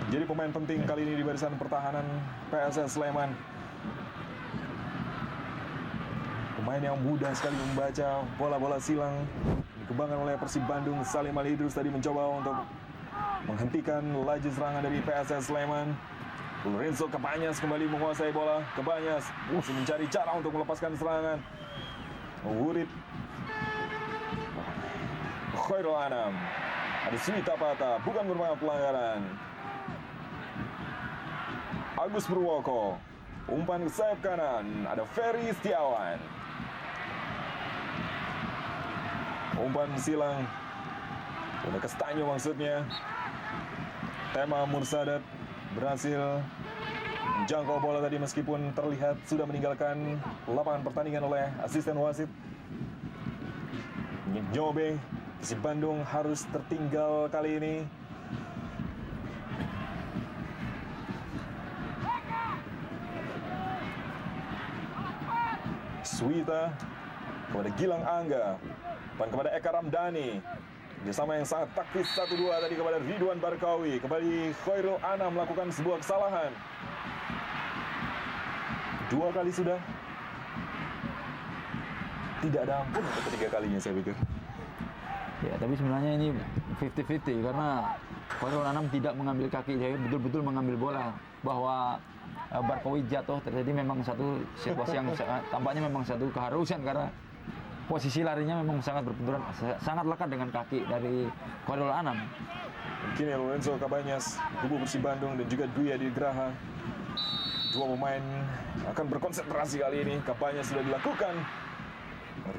Jadi pemain penting kali ini di barisan pertahanan PSS Sleman. Pemain yang mudah sekali membaca bola-bola silang dikembangkan oleh Persib Bandung. Salim Ali Idrus tadi mencoba untuk menghentikan laju serangan dari PSS Sleman. Lorenzo Cabañas kembali menguasai bola. Cabañas masih mencari cara untuk melepaskan serangan. Wurit Khairul Anam. Ada Suwita Pata, bukan merupakan pelanggaran. Agus Purwoko, umpan ke sayap kanan. Ada Ferry Setiawan. Umpan silang. Udah Castaño maksudnya. Tema Mursadat berhasil menjangkau bola tadi meskipun terlihat sudah meninggalkan lapangan pertandingan oleh asisten wasit. Nyobe, Persib Bandung harus tertinggal kali ini. Suwita kepada Gilang Angga, umpan kepada Eka Ramdhani. Kerjasama yang sangat taktis 1-2 tadi kepada Ridwan Barkawi. Kembali Khairul Anam melakukan sebuah kesalahan. 2 kali sudah. Tidak ada ampun untuk ketiga kalinya saya pikir. Ya, tapi sebenarnya ini 50-50 karena Khairul Anam tidak mengambil kaki, dia betul-betul mengambil bola. Bahwa Barkawi jatuh terjadi memang satu situasi yang tampaknya memang satu keharusan karena posisi larinya memang sangat berbenturan, sangat lekat dengan kaki dari Khairul Anam. Kini Lorenzo Cabañas, kubu Persib Bandung dan juga Dwi Adi Nugraha. 2 pemain akan berkonsentrasi kali ini. Cabañas sudah dilakukan.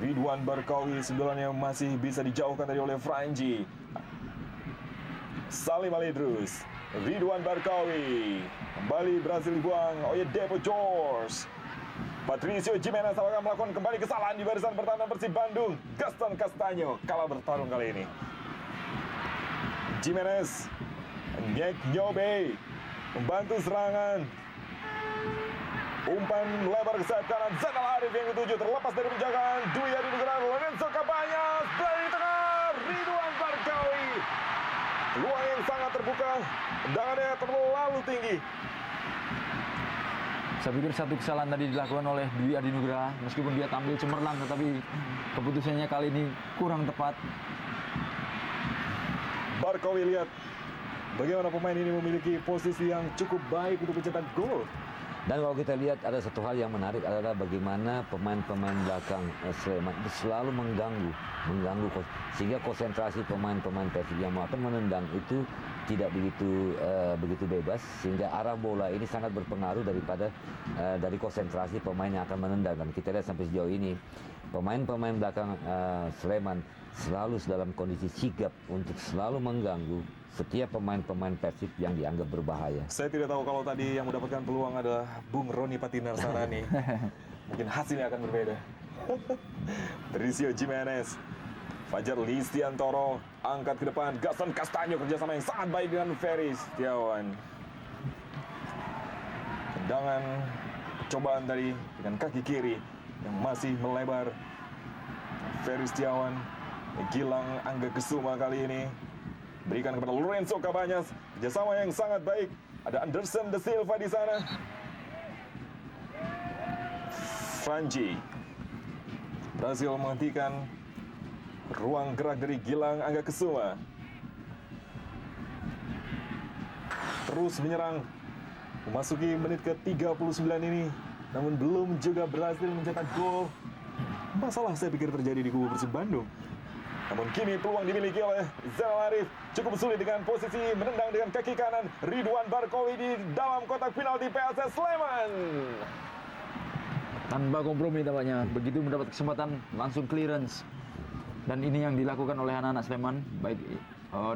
Ridwan Barkawi sebetulnya masih bisa dijauhkan tadi oleh Franji. Salim Ali Idrus, Ridwan Barkawi kembali berhasil dibuang oleh Depo George. Patricio Jimenez akan melakukan kembali kesalahan di barisan pertahanan Persib Bandung. Gaston Castaño kalah bertarung kali ini. Jimenez, Nyek Nyobe membantu serangan. Umpan lebar ke sayap kanan, Zainal Arif yang ketujuh terlepas dari penjagaan Dwi Adi Nugraha. Lorenzo Cabañas dari tengah, Ridwan Barkawi. Peluang yang sangat terbuka, tendangannya terlalu tinggi. Saya pikir satu kesalahan tadi dilakukan oleh Dwi Adi Nugraha meskipun dia tampil cemerlang tetapi keputusannya kali ini kurang tepat. Barkawi lihat bagaimana pemain ini memiliki posisi yang cukup baik untuk mencetak gol. Dan kalau kita lihat ada satu hal yang menarik adalah bagaimana pemain-pemain belakang Sleman itu selalu mengganggu sehingga konsentrasi pemain-pemain Persib yang akan menendang itu tidak begitu bebas sehingga arah bola ini sangat berpengaruh dari konsentrasi pemain yang akan menendang. Dan kita lihat sampai sejauh ini pemain-pemain belakang Sleman selalu dalam kondisi sigap untuk selalu mengganggu setiap pemain-pemain Persib yang dianggap berbahaya. Saya tidak tahu kalau tadi yang mendapatkan peluang adalah Bung Roni Patinarsarani. Mungkin hasilnya akan berbeda. Patricio Jimenez, Fajar Listiantoro angkat ke depan. Gaston Castaño kerjasama yang sangat baik dengan Ferry Setiawan. Tendangan cobaan tadi dengan kaki kiri yang masih melebar. Ferry Setiawan, Gilang Angga Kesuma kali ini berikan kepada Lorenzo Cabañas, kerjasama yang sangat baik. Ada Anderson De Silva di sana. Franji berhasil menghentikan ruang gerak dari Gilang Angga Kesuma. Terus menyerang memasuki menit ke-39 ini, namun belum juga berhasil mencetak gol. Masalah saya pikir terjadi di kubu Persib Bandung. Namun kini peluang dimiliki oleh Zainal Arif. Cukup sulit dengan posisi menendang dengan kaki kanan. Ridwan Barkawi di dalam kotak penalti PSS Sleman. Tanpa kompromi tampaknya. Begitu mendapat kesempatan langsung clearance. Dan ini yang dilakukan oleh anak-anak Sleman. Baik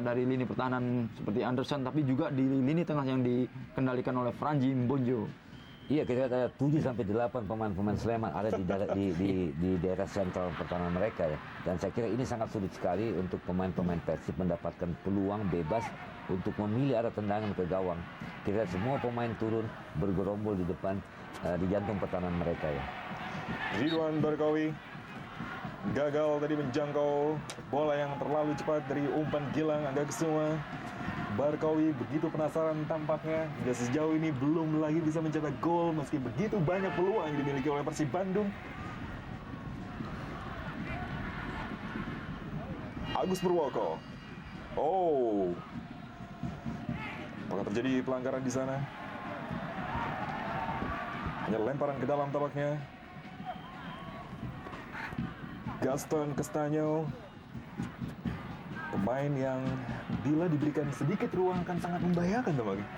dari lini pertahanan seperti Anderson. Tapi juga di lini tengah yang dikendalikan oleh Franji Mbonjo. Iya, kita ada 7 sampai 8 pemain-pemain Sleman ada di daerah sentral pertahanan mereka ya. Dan saya kira ini sangat sulit sekali untuk pemain-pemain Persib mendapatkan peluang bebas untuk memilih arah tendangan ke gawang. Kita lihat semua pemain turun bergerombol di depan di jantung pertahanan mereka ya. Ridwan Barkawi gagal tadi menjangkau bola yang terlalu cepat dari umpan Gilang Angga Kusuma. Barkawi begitu penasaran tampaknya, hingga sejauh ini belum lagi bisa mencetak gol meski begitu banyak peluang yang dimiliki oleh Persib Bandung. Agus Purwoko. Oh, apakah terjadi pelanggaran di sana? Hanya lemparan ke dalam tampaknya. Gaston Castanyo, pemain yang bila diberikan sedikit ruang akan sangat membahayakan tampaknya.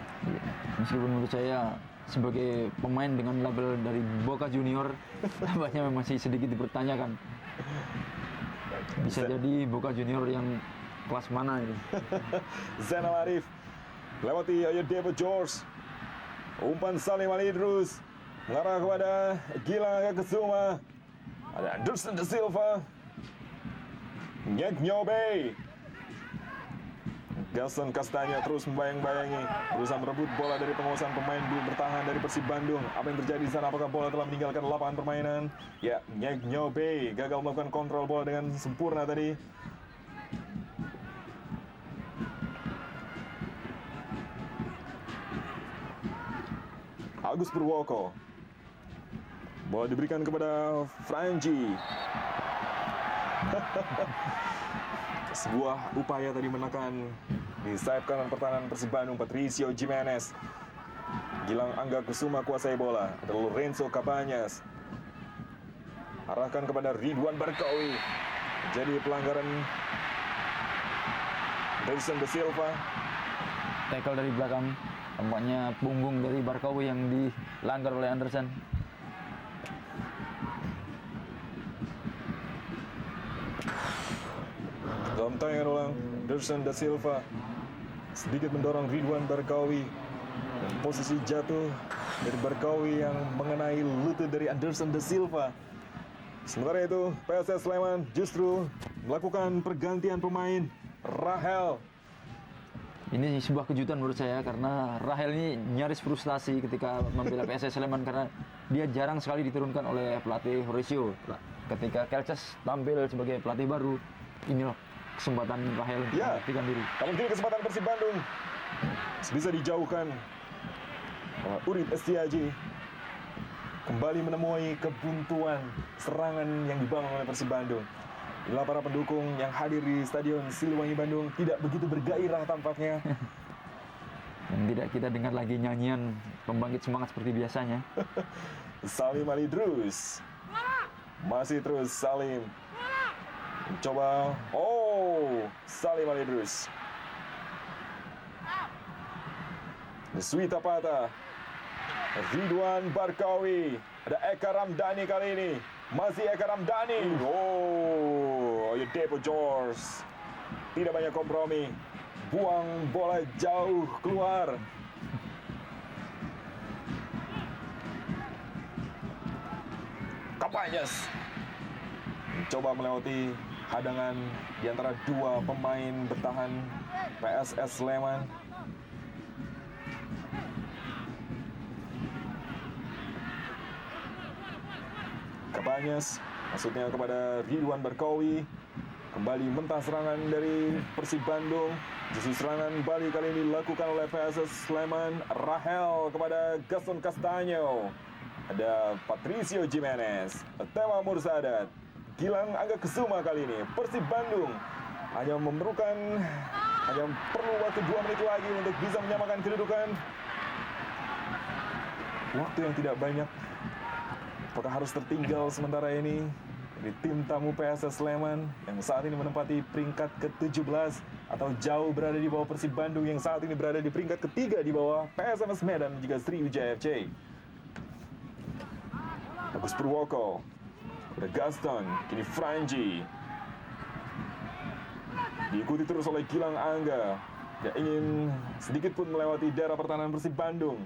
Meskipun menurut saya sebagai pemain dengan label dari Boca Junior tampaknya masih sedikit dipertanyakan. Bisa jadi Boca Junior yang kelas mana ini. Zainal Arif lewati Oyedepo George. Umpan Salim Ali Idrus mengarah kepada Gilang Angga Kusuma. Ada Anderson Da Silva. Nyek Nyobe. Gaston Castanyo terus membayang-bayangi, berusaha merebut bola dari penguasaan pemain bertahan dari Persib Bandung. Apa yang terjadi di sana? Apakah bola telah meninggalkan lapangan permainan? Ya, Nyek Nyobe gagal melakukan kontrol bola dengan sempurna tadi. Agus Purwoko. Bola diberikan kepada Franji. Sebuah upaya tadi menekan di sayap kanan pertahanan Persib Bandung, Patricio Jimenez. Gilang Angga Kusuma kuasai bola. Ada Lorenzo Cabañas. Arahkan kepada Ridwan Barkawi. Jadi pelanggaran Anderson Da Silva. Tackle dari belakang, tampaknya punggung dari Barkawi yang dilanggar oleh Anderson. Dalam tayangan ulang, Anderson Da Silva sedikit mendorong Ridwan Barkawi. Dan posisi jatuh dari Barkawi yang mengenai lutut dari Anderson Da Silva. Sementara itu, PSS Sleman justru melakukan pergantian pemain. Rahel. Ini sebuah kejutan menurut saya karena Rahel ini nyaris frustasi ketika membela PSS Sleman karena dia jarang sekali diturunkan oleh pelatih Horacio. Ketika Kelces tampil sebagai pelatih baru, inilah kesempatan Rahel untuk membuktikan diri. Namun kini kesempatan Persib Bandung bisa dijauhkan. Urip Estiaji kembali menemui kebuntuan serangan yang dibangun oleh Persib Bandung. Inilah para pendukung yang hadir di Stadion Siliwangi Bandung tidak begitu bergairah tampaknya. Dan tidak kita dengar lagi nyanyian pembangkit semangat seperti biasanya. Salim Ali Idrus. Masih terus Salim. Coba. Oh, Salim Ali Idrus. Deswita Pata. Ridwan Barkawi. Ada Eka Ramdhani kali ini. Masih Eka Ramdhani. Oh, Oyedepo George. Tidak banyak kompromi. Buang bola jauh keluar. Cabañas mencoba melewati hadangan di antara dua pemain bertahan PSS Sleman. Cabañas maksudnya kepada Ridwan Barkawi. Kembali mentah serangan dari Persib Bandung. Justru serangan balik kali ini dilakukan oleh PSS Sleman. Rahel kepada Gaston Castanyo. Ada Patricio Jimenez, Tema Mursadat, Gilang Angga Kusuma kali ini. Persib Bandung hanya perlu waktu 2 menit lagi untuk bisa menyamakan kedudukan. Waktu yang tidak banyak. Apakah harus tertinggal sementara ini di tim tamu PSS Sleman yang saat ini menempati peringkat ke-17 atau jauh berada di bawah Persib Bandung yang saat ini berada di peringkat ketiga di bawah PSMS Medan dan juga Sriwijaya FC. Agus Purwoko, udah Gaston, kini Franji. Diikuti terus oleh Gilang Angga yang ingin sedikit pun melewati daerah pertahanan Persib Bandung.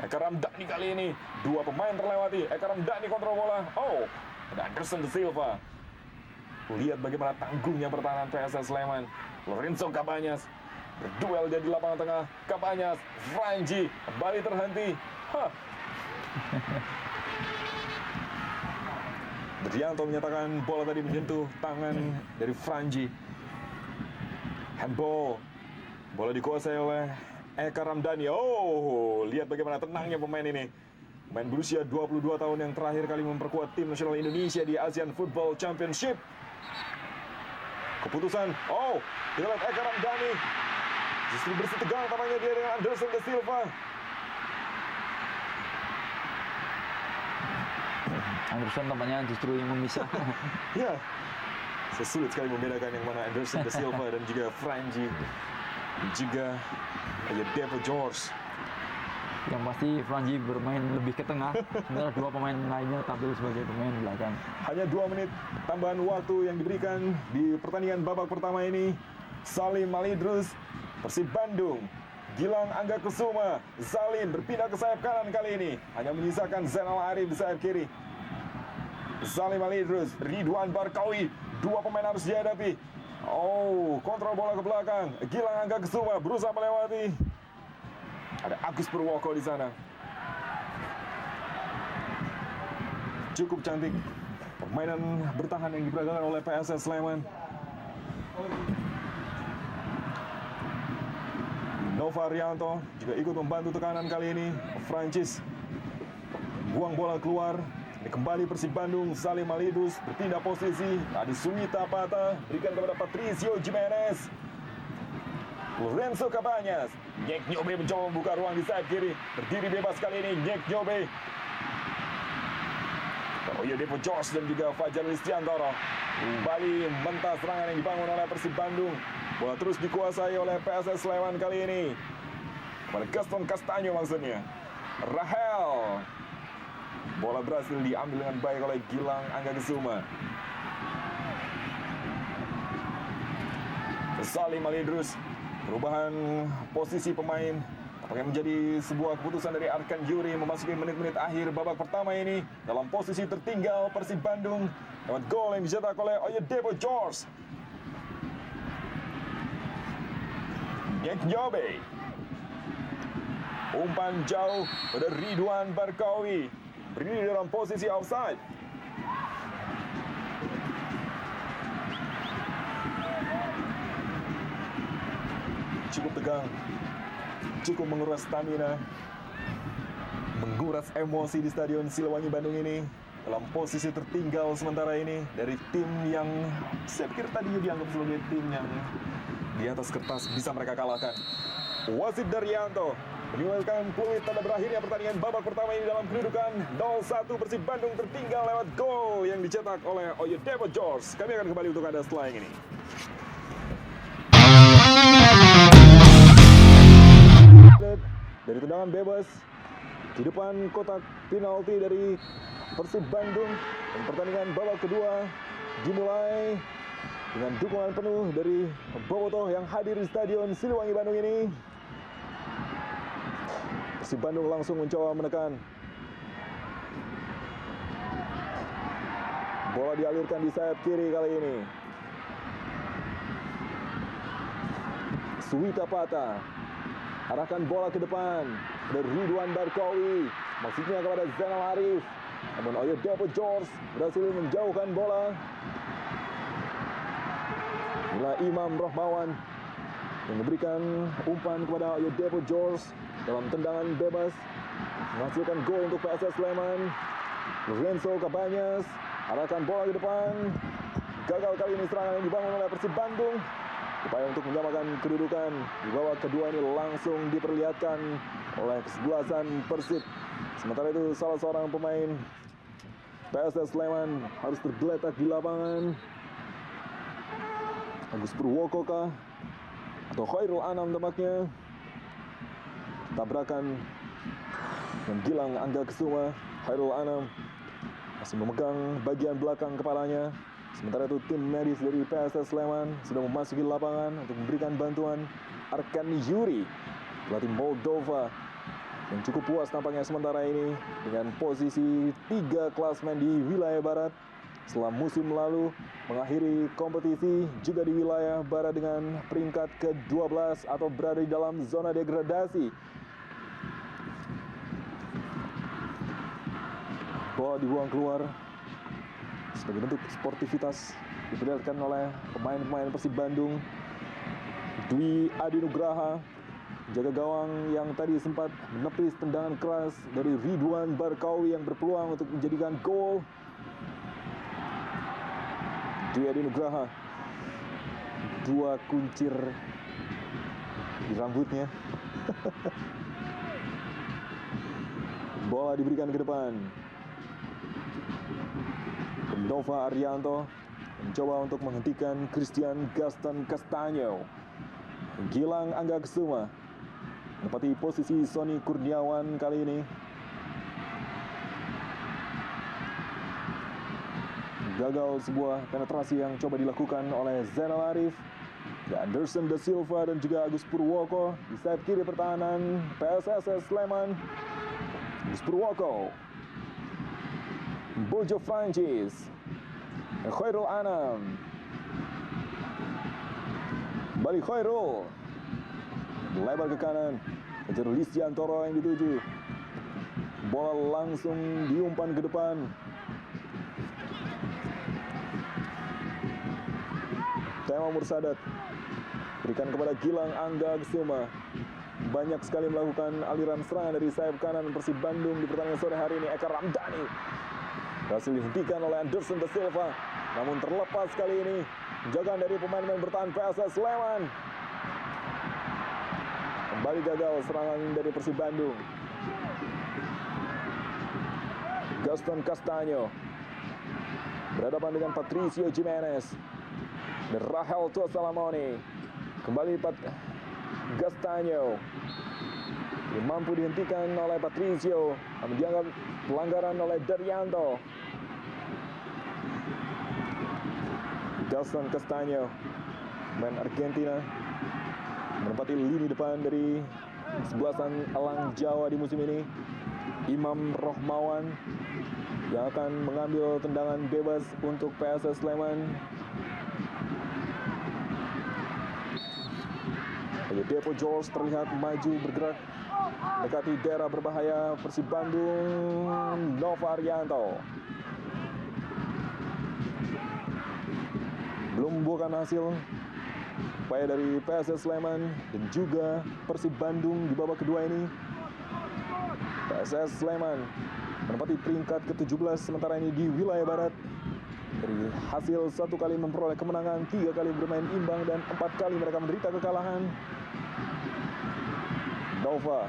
Eka Ramdhani kali ini. Dua pemain terlewati. Eka Ramdhani kontrol bola. Oh, ada Anderson De Silva. Lihat bagaimana tangguhnya pertahanan PSS Sleman. Lorenzo Cabañas berduel di lapangan tengah. Cabañas, Franji kembali terhenti. Drianto menyatakan bola tadi menyentuh tangan dari Franji. Handball. Bola dikuasai oleh Eka Ramdhani. Oh, lihat bagaimana tenangnya pemain ini. Pemain berusia 22 tahun yang terakhir kali memperkuat tim nasional Indonesia di Asian Football Championship. Keputusan. Oh, kita lihat Eka Ramdhani. Justru bersih tegang tampaknya dia dengan Anderson De Silva. Anderson tampaknya justru yang memisah. Ya, sesulit sekali membedakan yang mana Anderson De Silva dan juga Franji. Dan juga Devo George. Yang pasti Franji bermain lebih ke tengah, sementara dua pemain lainnya tampil sebagai pemain belakang. Hanya 2 menit tambahan waktu yang diberikan di pertandingan babak pertama ini. Salim Malidrus, Persib Bandung. Gilang Angga Kusuma, Salim berpindah ke sayap kanan kali ini. Hanya menyisakan Zainal Arif di sayap kiri. Salim Malidrus, Ridwan Barkawi. Dua pemain harus dihadapi. Oh, kontrol bola ke belakang. Gilang Angga Kusuma berusaha melewati. Ada Agus Purwoko di sana. Cukup cantik permainan bertahan yang diperagakan oleh PSS Sleman. Nova Rianto juga ikut membantu tekanan kali ini. Francis buang bola keluar. Ini kembali Persib Bandung. Salim Malidrus berpindah posisi. Tadi Suwita Pata berikan kepada Patricio Jimenez. Lorenzo Cabañas. Nyek Nyobe mencoba membuka ruang di sayap kiri. Berdiri bebas kali ini Nyek Nyobe. Devo George dan juga Fajar Listiantoro. Kembali mentas serangan yang dibangun oleh Persib Bandung. Bola terus dikuasai oleh PSS Sleman kali ini. Kepada Gaston Castanyo maksudnya. Rahel. Bola berhasil diambil dengan baik oleh Gilang Angga Kusuma. Salim Malidrus. Perubahan posisi pemain apakah menjadi sebuah keputusan dari Arkan Yuri memasuki menit-menit akhir babak pertama ini. Dalam posisi tertinggal Persib Bandung lewat gol yang dicetak oleh Devo George. Nyek Nyobe. Umpan jauh pada Ridwan Barkawi. Berdiri dalam posisi offside. Cukup tegang, cukup menguras stamina, menguras emosi di Stadion Siliwangi Bandung ini. Dalam posisi tertinggal sementara ini dari tim yang saya pikir tadinya dianggap sebagai tim yang di atas kertas bisa mereka kalahkan. Wasit Daryanto menyimpulkan peluit tanda berakhirnya pertandingan babak pertama ini dalam kedudukan 0-1. Persib Bandung tertinggal lewat gol yang dicetak oleh Devo George. Kami akan kembali untuk Anda setelah yang ini. Dari tendangan bebas di depan kotak penalti dari Persib Bandung, dan pertandingan babak kedua dimulai dengan dukungan penuh dari bobotoh yang hadir di Stadion Siliwangi Bandung ini. Persib Bandung langsung mencoba menekan. Bola dialirkan di sayap kiri kali ini. Suwita Pata arahkan bola ke depan dari Ridwan Barkawi, maksudnya kepada Zainal Arif. Namun Devo George berhasil menjauhkan bola. Inilah Imam Rahmawan yang memberikan umpan kepada Devo George dalam tendangan bebas, menghasilkan gol untuk PSS Sleman. Lorenzo Cabañas arahkan bola ke depan. Gagal kali ini serangan yang dibangun oleh Persib Bandung. Upaya untuk menyamakan kedudukan di babak kedua ini langsung diperlihatkan oleh kesebelasan Persib. Sementara itu salah seorang pemain PSS Sleman harus tergeletak di lapangan. Agus Purwoko kah? Atau Khairul Anam tampaknya. Tabrakan dengan Gilang Angga Kusuma. Khairul Anam masih memegang bagian belakang kepalanya. Sementara itu tim medis dari PSS Sleman sudah memasuki lapangan untuk memberikan bantuan. Arkan Yuri, pelatih Moldova, yang cukup puas tampaknya sementara ini dengan posisi 3 klasmen di wilayah barat setelah musim lalu mengakhiri kompetisi juga di wilayah barat dengan peringkat ke-12 atau berada di dalam zona degradasi. Bola dibuang keluar sebagai bentuk sportivitas diperlihatkan oleh pemain-pemain Persib Bandung. Dwi Adi Nugraha, jaga gawang yang tadi sempat menepis tendangan keras dari Ridwan Barkawi yang berpeluang untuk menjadikan gol. Dwi Adi Nugraha, 2 kuncir di rambutnya. Bola diberikan ke depan. Nova Arianto mencoba untuk menghentikan Christian Gaston Castanyo. Gilang Angga Kesuma menempati posisi Sony Kurniawan kali ini. Gagal sebuah penetrasi yang coba dilakukan oleh Zainal Arif, Anderson Da Silva dan juga Agus Purwoko di sayap kiri pertahanan PSSS Sleman. Agus Purwoko, Bojo Francis, Khairul Anam, balik Khairul, lebar ke kanan, kejar Lisdiantoro yang dituju. Bola langsung diumpan ke depan. Tema Mursadat berikan kepada Gilang Angga Kesuma. Banyak sekali melakukan aliran serangan dari sayap kanan Persib Bandung di pertandingan sore hari ini. Eka Ramdhani berhasil dihentikan oleh Anderson Da Silva, namun terlepas kali ini penjagaan dari pemain-pemain bertahan PSS Sleman. Kembali gagal serangan dari Persib Bandung. Gaston Castanyo berhadapan dengan Patricio Jimenez dan Rahel Tuasalamoni. Kembali Castanyo yang mampu dihentikan oleh Patricio, namun dianggap pelanggaran oleh Daryanto. Gaston Castanyo, pemain Argentina, menempati lini depan dari sebelasan elang Jawa di musim ini. Imam Rohmawan yang akan mengambil tendangan bebas untuk PSS Sleman. Depo George terlihat maju bergerak mendekati daerah berbahaya Persib Bandung. Nova Arianto belum membuahkan hasil upaya dari PSS Sleman dan juga Persib Bandung di babak kedua ini. PSS Sleman menempati peringkat ke-17 sementara ini di wilayah barat. Dari hasil 1 kali memperoleh kemenangan, 3 kali bermain imbang dan 4 kali mereka menderita kekalahan. Nova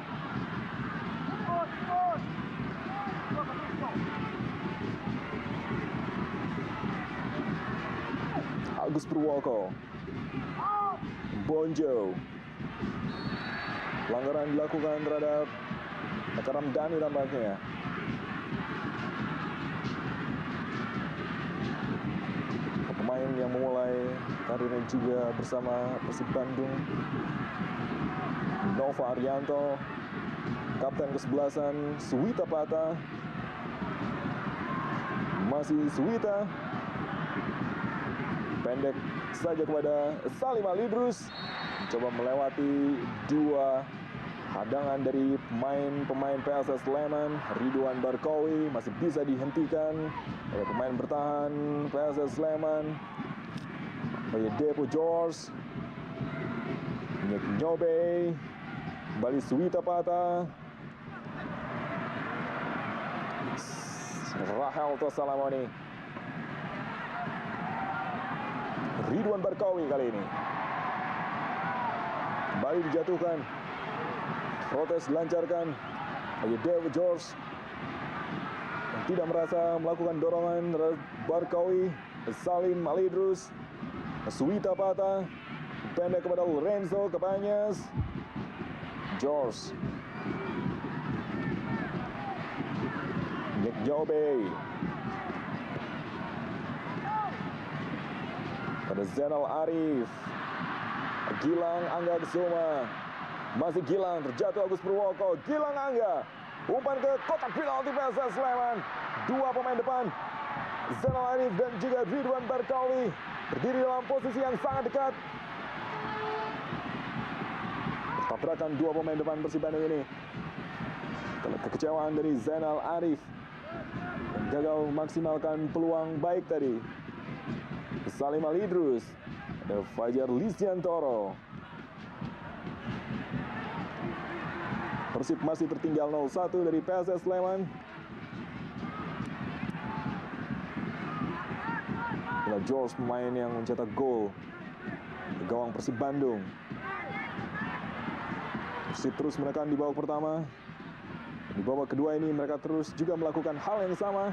Agus Purwoko, Bonjo, pelanggaran dilakukan terhadap Eka Ramdhani tampaknya. Pemain yang memulai karirnya juga bersama Persib Bandung. Nova Arianto, kapten kesebelasan Suwita Pata, masih Suwita, pendek saja kepada Salim Alidrus, coba melewati 2 hadangan dari pemain PSS Sleman. Ridwan Barkawi masih bisa dihentikan oleh pemain bertahan PSS Sleman. Depo George, Nyek Nyobe, kembali Suwita Pata, Rahel Tuasalamoni, Ridwan Barkawi kali ini kembali dijatuhkan. Protes dilancarkan oleh Depo George yang tidak merasa melakukan dorongan terhadap Barkawi. Salim Alidrus, Suwita Pata, pendek kepada Lorenzo Cabanyas. George, Nick Nyobe, pada Zainal Arif, Gilang Angga Kesuma, Masih Gilang, terjatuh Agus Purwoko. Gilang Angga, umpan ke kotak penalti PSS Sleman. Dua pemain depan, Zainal Arif dan juga Ridwan Barkawi, berdiri dalam posisi yang sangat dekat. Tabrakan dua pemain depan Persib Bandung ini. Kekecewaan dari Zainal Arif, gagal memaksimalkan peluang baik tadi. Salim Al Idrus, ada Fajar Listiantoro. Persib masih tertinggal 0-1 dari PSS Sleman. Inilah George, pemain yang mencetak gol di gawang Persib Bandung. Persib terus menekan di babak pertama. Di babak kedua ini mereka terus juga melakukan hal yang sama.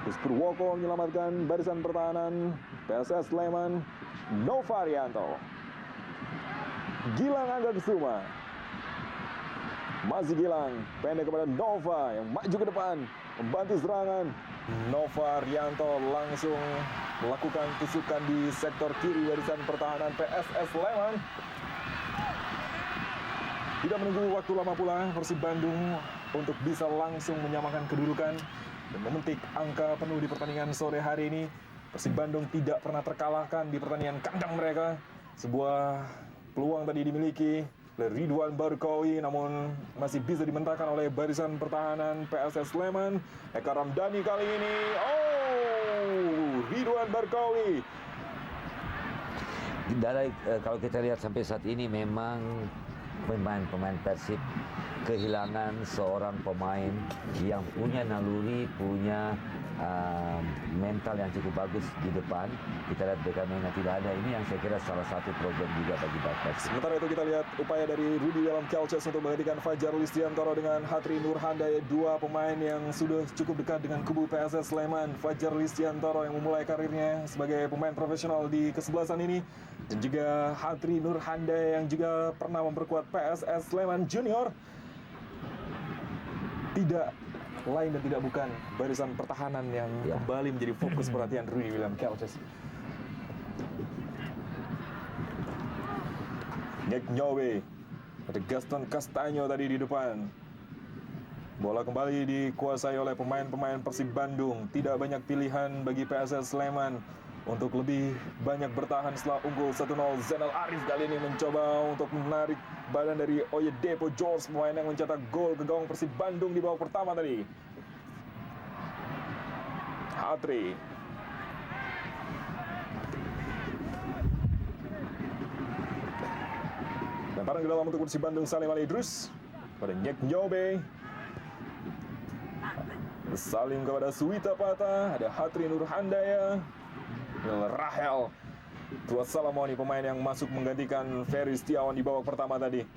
Agus Purwoko menyelamatkan barisan pertahanan PSS Sleman. Nova Arianto, Gilang Angga Kesuma. Masih Gilang, pendek kepada Nova yang maju ke depan, membantu serangan. Nova Arianto langsung melakukan tusukan di sektor kiri barisan pertahanan PSS Sleman. Tidak menunggu waktu lama pula Persib Bandung untuk bisa langsung menyamakan kedudukan dan memetik angka penuh di pertandingan sore hari ini. Persib Bandung tidak pernah terkalahkan di pertandingan kandang mereka. Sebuah peluang tadi dimiliki oleh Ridwan Barkawi, namun masih bisa dimentahkan oleh barisan pertahanan PSS Sleman. Eka Ramdhani kali ini, Ridwan Barkawi. Kalau kita lihat sampai saat ini memang pemain-pemain Persib kehilangan seorang pemain yang punya naluri, punya mental yang cukup bagus di depan. Kita lihat Beckham yang tidak ada, ini yang saya kira salah satu problem juga bagi Persib. Sementara itu kita lihat upaya dari Rudy William Kelces untuk menggantikan Fajar Listiantoro dengan Hatri Nurhandaya, dua pemain yang sudah cukup dekat dengan kubu PSS Sleman. Fajar Listiantoro yang memulai karirnya sebagai pemain profesional di kesebelasan ini, dan juga Hatri Nurhandaya yang juga pernah memperkuat PSS Sleman Junior. Tidak lain dan tidak bukan barisan pertahanan yang kembali menjadi fokus perhatian Rudy William Kelces. Nick Nyobe, ada Gaston Castanyo tadi di depan. Bola kembali dikuasai oleh pemain-pemain Persib Bandung. Tidak banyak pilihan bagi PSS Sleman untuk lebih banyak bertahan setelah unggul 1-0. Zainal Arif kali ini mencoba untuk menarik badan dari Oyedepo George, pemain yang mencetak gol ke gawang Persib Bandung di babak pertama tadi. Hatri, lemparan ke dalam untuk Persib Bandung. Salim Al Idrus pada Nyek Nyobe. Salim kepada Suwita Pata, ada Hatri Nurhandaya. Rahel Tua Salamoni, pemain yang masuk menggantikan Ferry Setiawan di babak pertama tadi.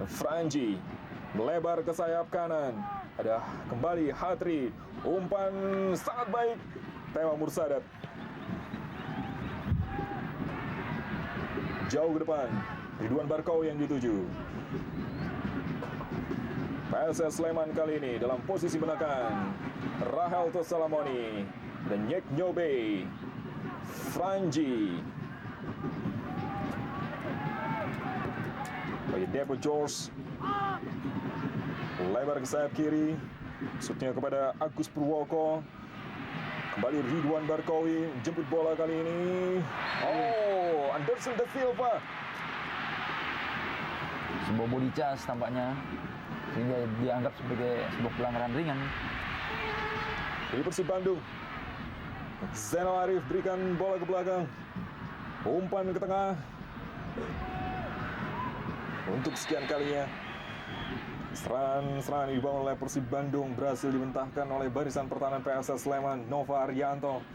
Franji melebar ke sayap kanan, ada kembali Hatri, umpan sangat baik Tema Mursadat. Jauh ke depan, Ridwan Barkawi yang dituju. PSS Sleman kali ini dalam posisi menekan. Rahel Tua Salamoni dan Nyek Nyobe. Franji, Oyedepo George, lebar ke sayap kiri, shootnya kepada Agus Purwoko. Kembali Ridwan Barkawi, jemput bola kali ini. Anderson Da Silva. Sebuah body charge tampaknya, sehingga dianggap sebagai sebuah pelanggaran ringan. Dari Persib Bandung, Zainal Arif berikan bola ke belakang, umpan ke tengah. Untuk sekian kalinya, serangan dibangun oleh Persib Bandung berhasil dibentahkan oleh barisan pertahanan PSS Sleman, Nova Arianto.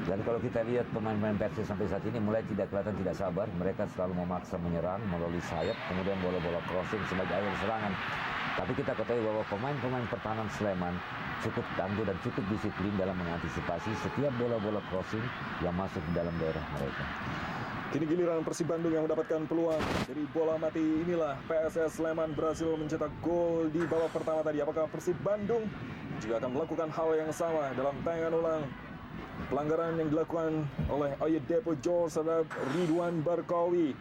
Dan kalau kita lihat pemain-pemain Persib sampai saat ini mulai tidak kelihatan tidak sabar. Mereka selalu memaksa menyerang melalui sayap, kemudian bola-bola crossing sebagai akhir serangan. Tapi kita ketahui bahwa pemain-pemain pertahanan Sleman cukup tangguh dan cukup disiplin dalam mengantisipasi setiap bola-bola crossing yang masuk di dalam daerah mereka. Kini giliran Persib Bandung yang mendapatkan peluang dari bola mati. Inilah PSS Sleman berhasil mencetak gol di babak pertama tadi. Apakah Persib Bandung juga akan melakukan hal yang sama dalam tayangan ulang? Pelanggaran yang dilakukan oleh Oyedepo George terhadap Ridwan Barkawi.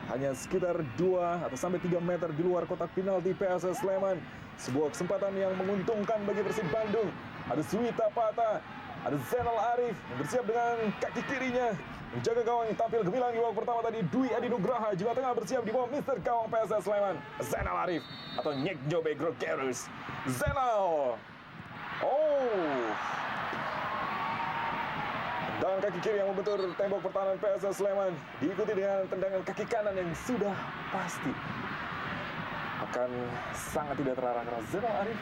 hanya sekitar 2 atau sampai 3 meter di luar kotak penalti PSS Sleman. Sebuah kesempatan yang menguntungkan bagi Persib Bandung. Ada Suwita Pata, ada Zainal Arif yang bersiap dengan kaki kirinya menjaga gawang yang tampil gemilang di babak pertama tadi. Dwi Adi Nugraha juga tengah bersiap di bawah Mister Gawang PSS Sleman, Zainal Arif atau Nyek Jobe Grokerus. Zainal, dan kaki kiri yang membentur tembok pertahanan PSS Sleman diikuti dengan tendangan kaki kanan yang sudah pasti akan sangat tidak terarah karena Zainal Arif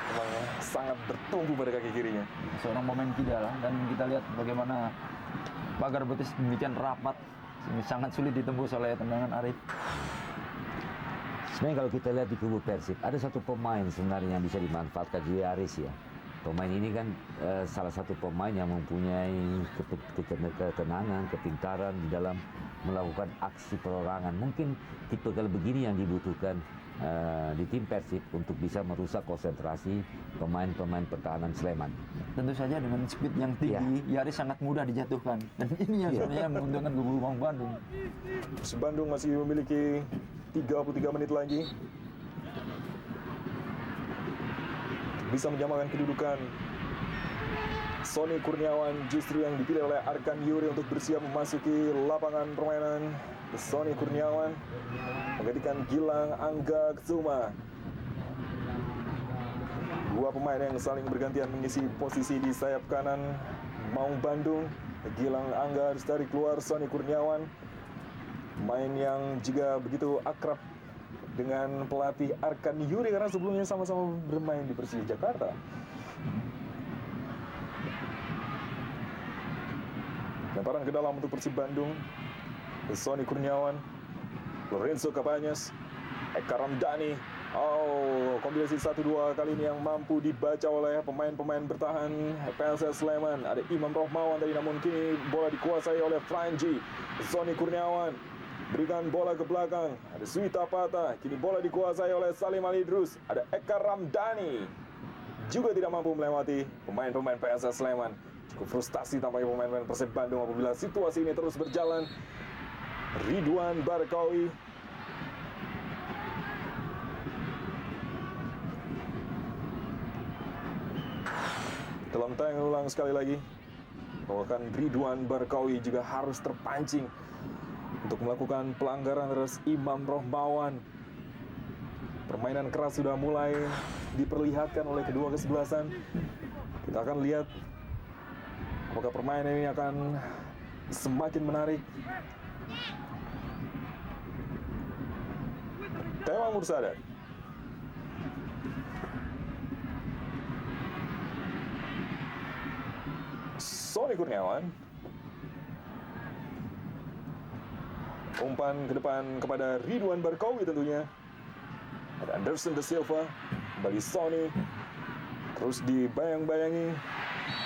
memang sangat bertumbuh pada kaki kirinya. Seorang pemain tidak lah, dan kita lihat bagaimana pagar betis demikian rapat, sangat sulit ditembus oleh tendangan Arif. Sebenarnya kalau kita lihat di kubu Persib, ada satu pemain sebenarnya yang bisa dimanfaatkan, Yaris ya. Pemain ini kan salah satu pemain yang mempunyai ketenangan, kepintaran di dalam melakukan aksi perorangan. Mungkin tipe kalau begini yang dibutuhkan di tim Persib untuk bisa merusak konsentrasi pemain-pemain pertahanan Sleman. Tentu saja dengan speed yang tinggi, Yaris sangat mudah dijatuhkan. Dan ini yang sebenarnya menguntungkan kubu Bandung. Persib Bandung masih memiliki 33 menit lagi. Bisa menyamakan kedudukan. Sony Kurniawan justru yang dipilih oleh Arkan Yuri untuk bersiap memasuki lapangan permainan. Sony Kurniawan menggantikan Gilang Angga Ksuma. Dua pemain yang saling bergantian mengisi posisi di sayap kanan Maung Bandung. Gilang Angga harus tarik keluar Sony Kurniawan, main yang juga begitu akrab dengan pelatih Arkan Yuri karena sebelumnya sama-sama bermain di Persija Jakarta. Lemparan ke dalam untuk Persib Bandung. Sony Kurniawan, Lorenzo Cabanyes, Eka Ramdhani. Kombinasi 1-2 kali ini yang mampu dibaca oleh pemain-pemain bertahan PSS Sleman. Ada Imam Rohmawan tadi, namun kini bola dikuasai oleh Franji. Sony Kurniawan berikan bola ke belakang. Ada Suwita Pata. Kini bola dikuasai oleh Salim Ali Idrus. Ada Eka Ramdhani. Juga tidak mampu melewati pemain-pemain PSS Sleman. Cukup frustasi tampaknya pemain-pemain Persib Bandung apabila situasi ini terus berjalan. Ridwan Barkawi. Dalam tayang ulang sekali lagi, bahkan Ridwan Barkawi juga harus terpancing untuk melakukan pelanggaran terhadap Imam Rohmawan. Permainan keras sudah mulai diperlihatkan oleh kedua kesebelasan. Kita akan lihat apakah permainan ini akan semakin menarik. Tema Mursada. Sony Kurniawan. Umpan ke depan kepada Ridwan Barkawi tentunya. Ada Anderson Da Silva. Kembali Sony. Terus dibayang-bayangi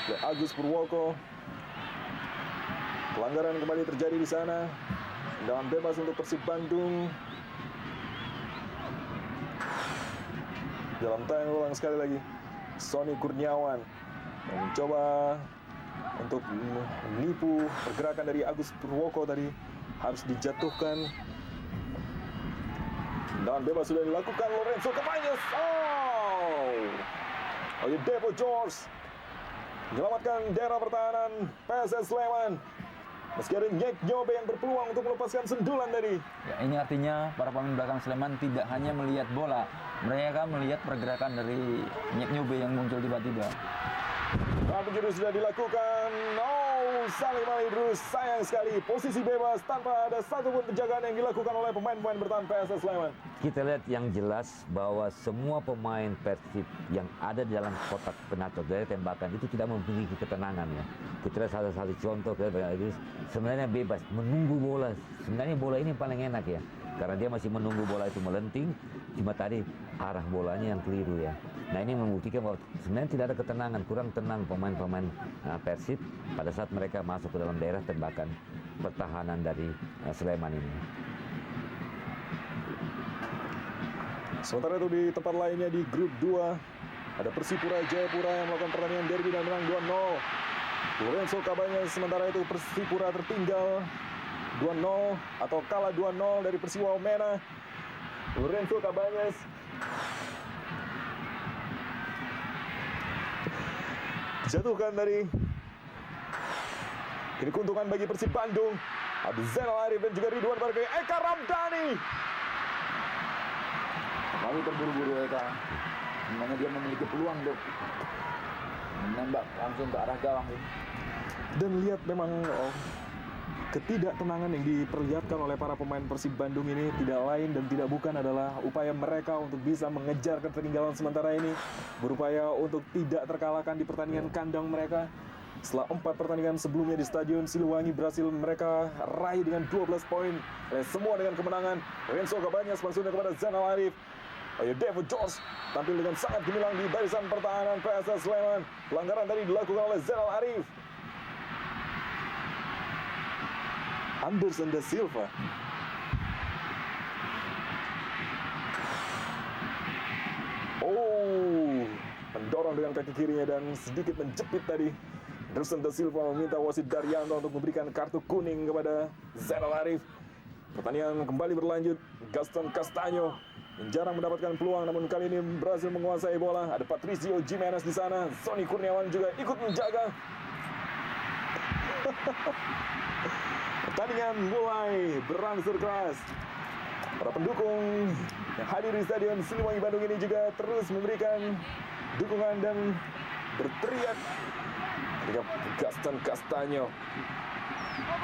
oleh Agus Purwoko. Pelanggaran kembali terjadi di sana. Tendangan bebas untuk Persib Bandung. Dalam tayang ulang sekali lagi, Sony Kurniawan yang mencoba untuk menipu pergerakan dari Agus Purwoko tadi, harus dijatuhkan. Dan bebas sudah dilakukan Lorenzo Cabanyes. Depo George menyelamatkan daerah pertahanan PSS Sleman. Meski ada Nyek Nyobe yang berpeluang untuk melepaskan sendulan tadi. Ya, ini artinya para pemain belakang Sleman tidak hanya melihat bola, mereka melihat pergerakan dari Nyek Nyobe yang muncul tiba-tiba. Begitu sudah dilakukan. Salim Ali Idrus, sayang sekali posisi bebas tanpa ada satupun penjagaan yang dilakukan oleh pemain-pemain bertahan PSS Sleman. Kita lihat yang jelas bahwa semua pemain Persib yang ada di dalam kotak penalti dari tembakan itu tidak memiliki ketenangan ya. Kita lihat salah satu contoh sebenarnya bebas menunggu bola. Sebenarnya bola ini paling enak ya, karena dia masih menunggu bola itu melenting. Cuma tadi arah bolanya yang keliru ya. Nah ini membuktikan bahwa sebenarnya tidak ada ketenangan, kurang tenang pemain-pemain Persib pada saat mereka masuk ke dalam daerah tembakan pertahanan dari Sleman ini. Sementara itu di tempat lainnya di grup 2 ada Persipura Jayapura yang melakukan pertandingan derby dan menang 2-0. Lorenzo Cabanyes sementara itu Persipura tertinggal 2-0 atau kalah 2-0 dari Persiwa Wamena. Lorenzo Cabañas jatuhkan tadi. Ini keuntungan bagi Persib Bandung. Ada Zainal Arif dan juga Ridwan Barkay. Eka Ramdhani. Lalu terburu-buru Eka. Sebenarnya dia memiliki peluang untuk menembak langsung ke arah gawang. Dan lihat memang ketidaktenangan yang diperlihatkan oleh para pemain Persib Bandung ini tidak lain dan tidak bukan adalah upaya mereka untuk bisa mengejar ketertinggalan sementara ini. Berupaya untuk tidak terkalahkan di pertandingan kandang mereka. Setelah 4 pertandingan sebelumnya di Stadion Siliwangi berhasil mereka raih dengan 12 poin. Semua dengan kemenangan. Lorenzo Cabañas maksudnya kepada Zainal Arif. Devo George tampil dengan sangat gemilang di barisan pertahanan PSS Sleman. Pelanggaran tadi dilakukan oleh Zainal Arif. Anderson da Silva. Mendorong dengan kaki kirinya dan sedikit menjepit tadi. Anderson da Silva meminta wasit Daryanto untuk memberikan kartu kuning kepada Zainal Arif. Pertandingan kembali berlanjut. Gaston Castaño yang jarang mendapatkan peluang, namun kali ini berhasil menguasai bola. Ada Patricio Jimenez di sana. Sony Kurniawan juga ikut menjaga. Pertandingan mulai berangsur keras. Para pendukung yang hadir di Stadion Siliwangi Bandung ini juga terus memberikan dukungan dan berteriak ketika Gaston Castaño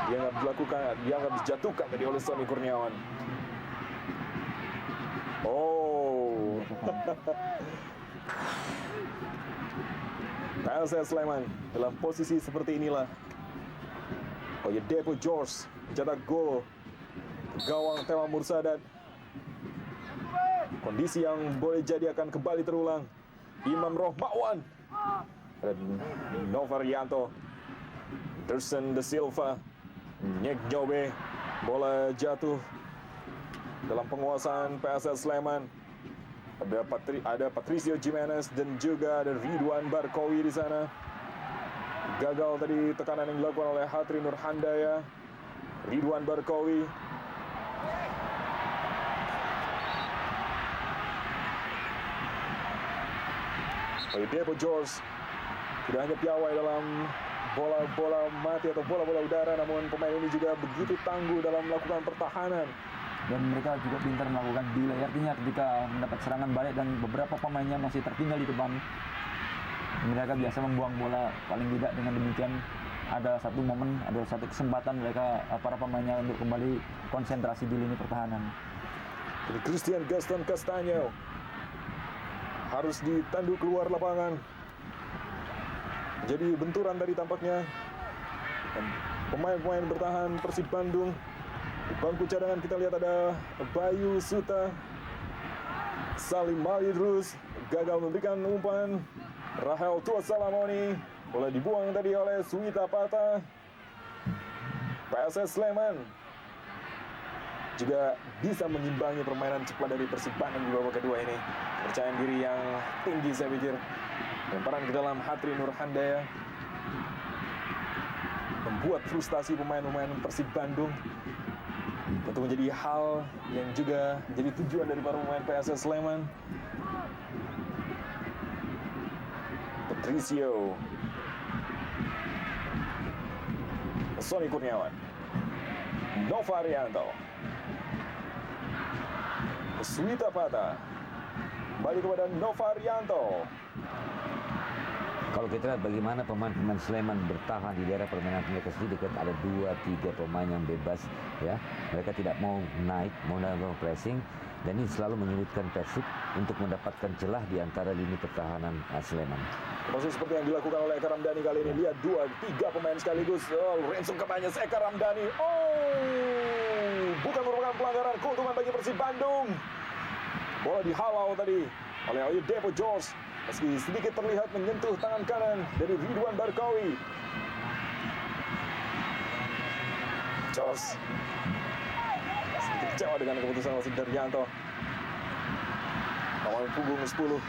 dianggap dijatuhkan tadi oleh Sony Kurniawan. PSS Sleman dalam posisi seperti inilah. Devo George mencetak gol ke gawang Thelma Mursadat. Kondisi yang boleh jadi akan kembali terulang. Imam Rohmawan dan Novarianto. Anderson da Silva, Nyek Nyobe, bola jatuh dalam penguasaan PSS Sleman. Ada Patricio Jimenez dan juga ada Ridwan Barkowi di sana. Gagal tadi tekanan yang dilakukan oleh Hatri Nurhandaya. Ridwan Barkowi. Devo George tidak hanya piawai dalam bola-bola mati atau bola-bola udara, namun pemain ini juga begitu tangguh dalam melakukan pertahanan. Dan mereka juga pintar melakukan delay, artinya ketika mendapat serangan balik dan beberapa pemainnya masih tertinggal di depan, mereka biasa membuang bola. Paling tidak dengan demikian ada satu momen, ada satu kesempatan mereka, para pemainnya untuk kembali konsentrasi di lini pertahanan. Jadi Christian Gaston Castaño harus ditandu keluar lapangan. Jadi benturan tadi tampaknya. Dan pemain-pemain bertahan Persib Bandung. Di bangku cadangan kita lihat ada Bayu Suta, Salim Malidrus gagal memberikan umpan. Rahel Tua Salamoni boleh dibuang tadi oleh Suwita Pata. PSS Sleman juga bisa mengimbangi permainan cepat dari Persib Bandung di babak kedua ini. Kepercayaan diri yang tinggi saya pikir. Lemparan ke dalam Hatri Nurhandaya membuat frustasi pemain-pemain Persib Bandung. Untuk menjadi hal yang juga menjadi tujuan dari para pemain PSS Sleman. Patricio, Sony Kurniawan, Novarianto, Suwita Pata, kembali kepada Novarianto. Kalau kita lihat bagaimana pemain-pemain Sleman bertahan di daerah permainan mereka sendiri, dekat ada 2-3 pemain yang bebas, ya. Mereka tidak mau naik, mau pressing, dan ini selalu menyulitkan Persib untuk mendapatkan celah di antara lini pertahanan Sleman. Proses seperti yang dilakukan oleh Eka Ramdhani kali ini. Lihat 2-3 pemain sekaligus. Lorenzo Cabañas, Eka Ramdhani. Bukan merupakan pelanggaran, keuntungan bagi Persib Bandung. Bola dihalau tadi oleh Devo George. Meski sedikit terlihat menyentuh tangan kanan dari Ridwan Barkowi. George sedikit kecewa dengan keputusan wasit Daryanto. Nomor punggung 10.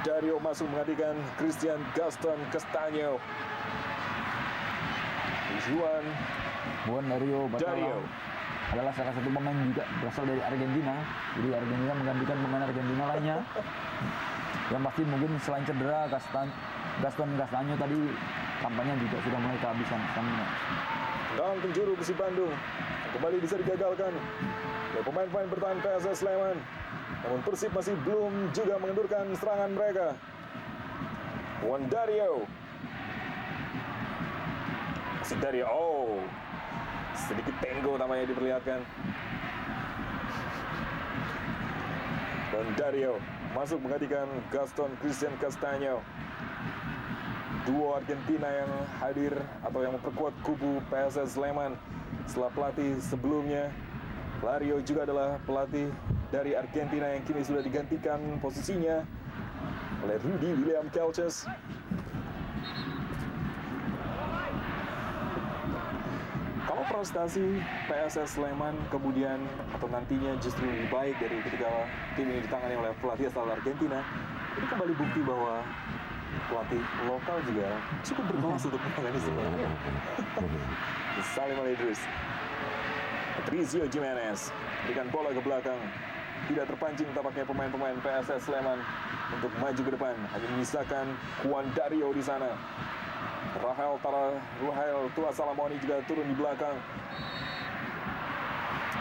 Dario masuk menggantikan Christian Gaston Castaño. Ridwan Juan Dario Dario. Batalla adalah salah satu pemain juga berasal dari Argentina. Jadi Argentina menggantikan pemain Argentina lainnya. Yang pasti mungkin selain cedera, Gaston Castaño tadi tampaknya juga sudah mulai kehabisan stamina. Dan penjuru Persib Bandung kembali bisa digagalkan oleh pemain-pemain bertahan PSS Sleman. Namun Persib masih belum juga mengendurkan serangan mereka. Juan Dario. Masih Dario. Oh, sedikit tenggo namanya diperlihatkan. Dan Dario masuk menggantikan Gaston Christian Castaño. Duo Argentina yang hadir atau yang memperkuat kubu PSS Sleman setelah pelatih sebelumnya. Lario juga adalah pelatih dari Argentina yang kini sudah digantikan posisinya oleh Rudy William Kelces. Kalau prestasi PSS Sleman kemudian atau nantinya justru lebih baik dari ketika tim ini ditangani oleh pelatih asal Argentina, ini kembali bukti bahwa pelatih lokal juga cukup berkelas untuk menangani semuanya. Salim Al-Idrus, Patricio Jimenez berikan bola ke belakang, tidak terpancing tampaknya pemain-pemain PSS Sleman untuk maju ke depan, hanya menyisakan Juan Dario di sana. Rahel Tua Salamoni juga turun di belakang.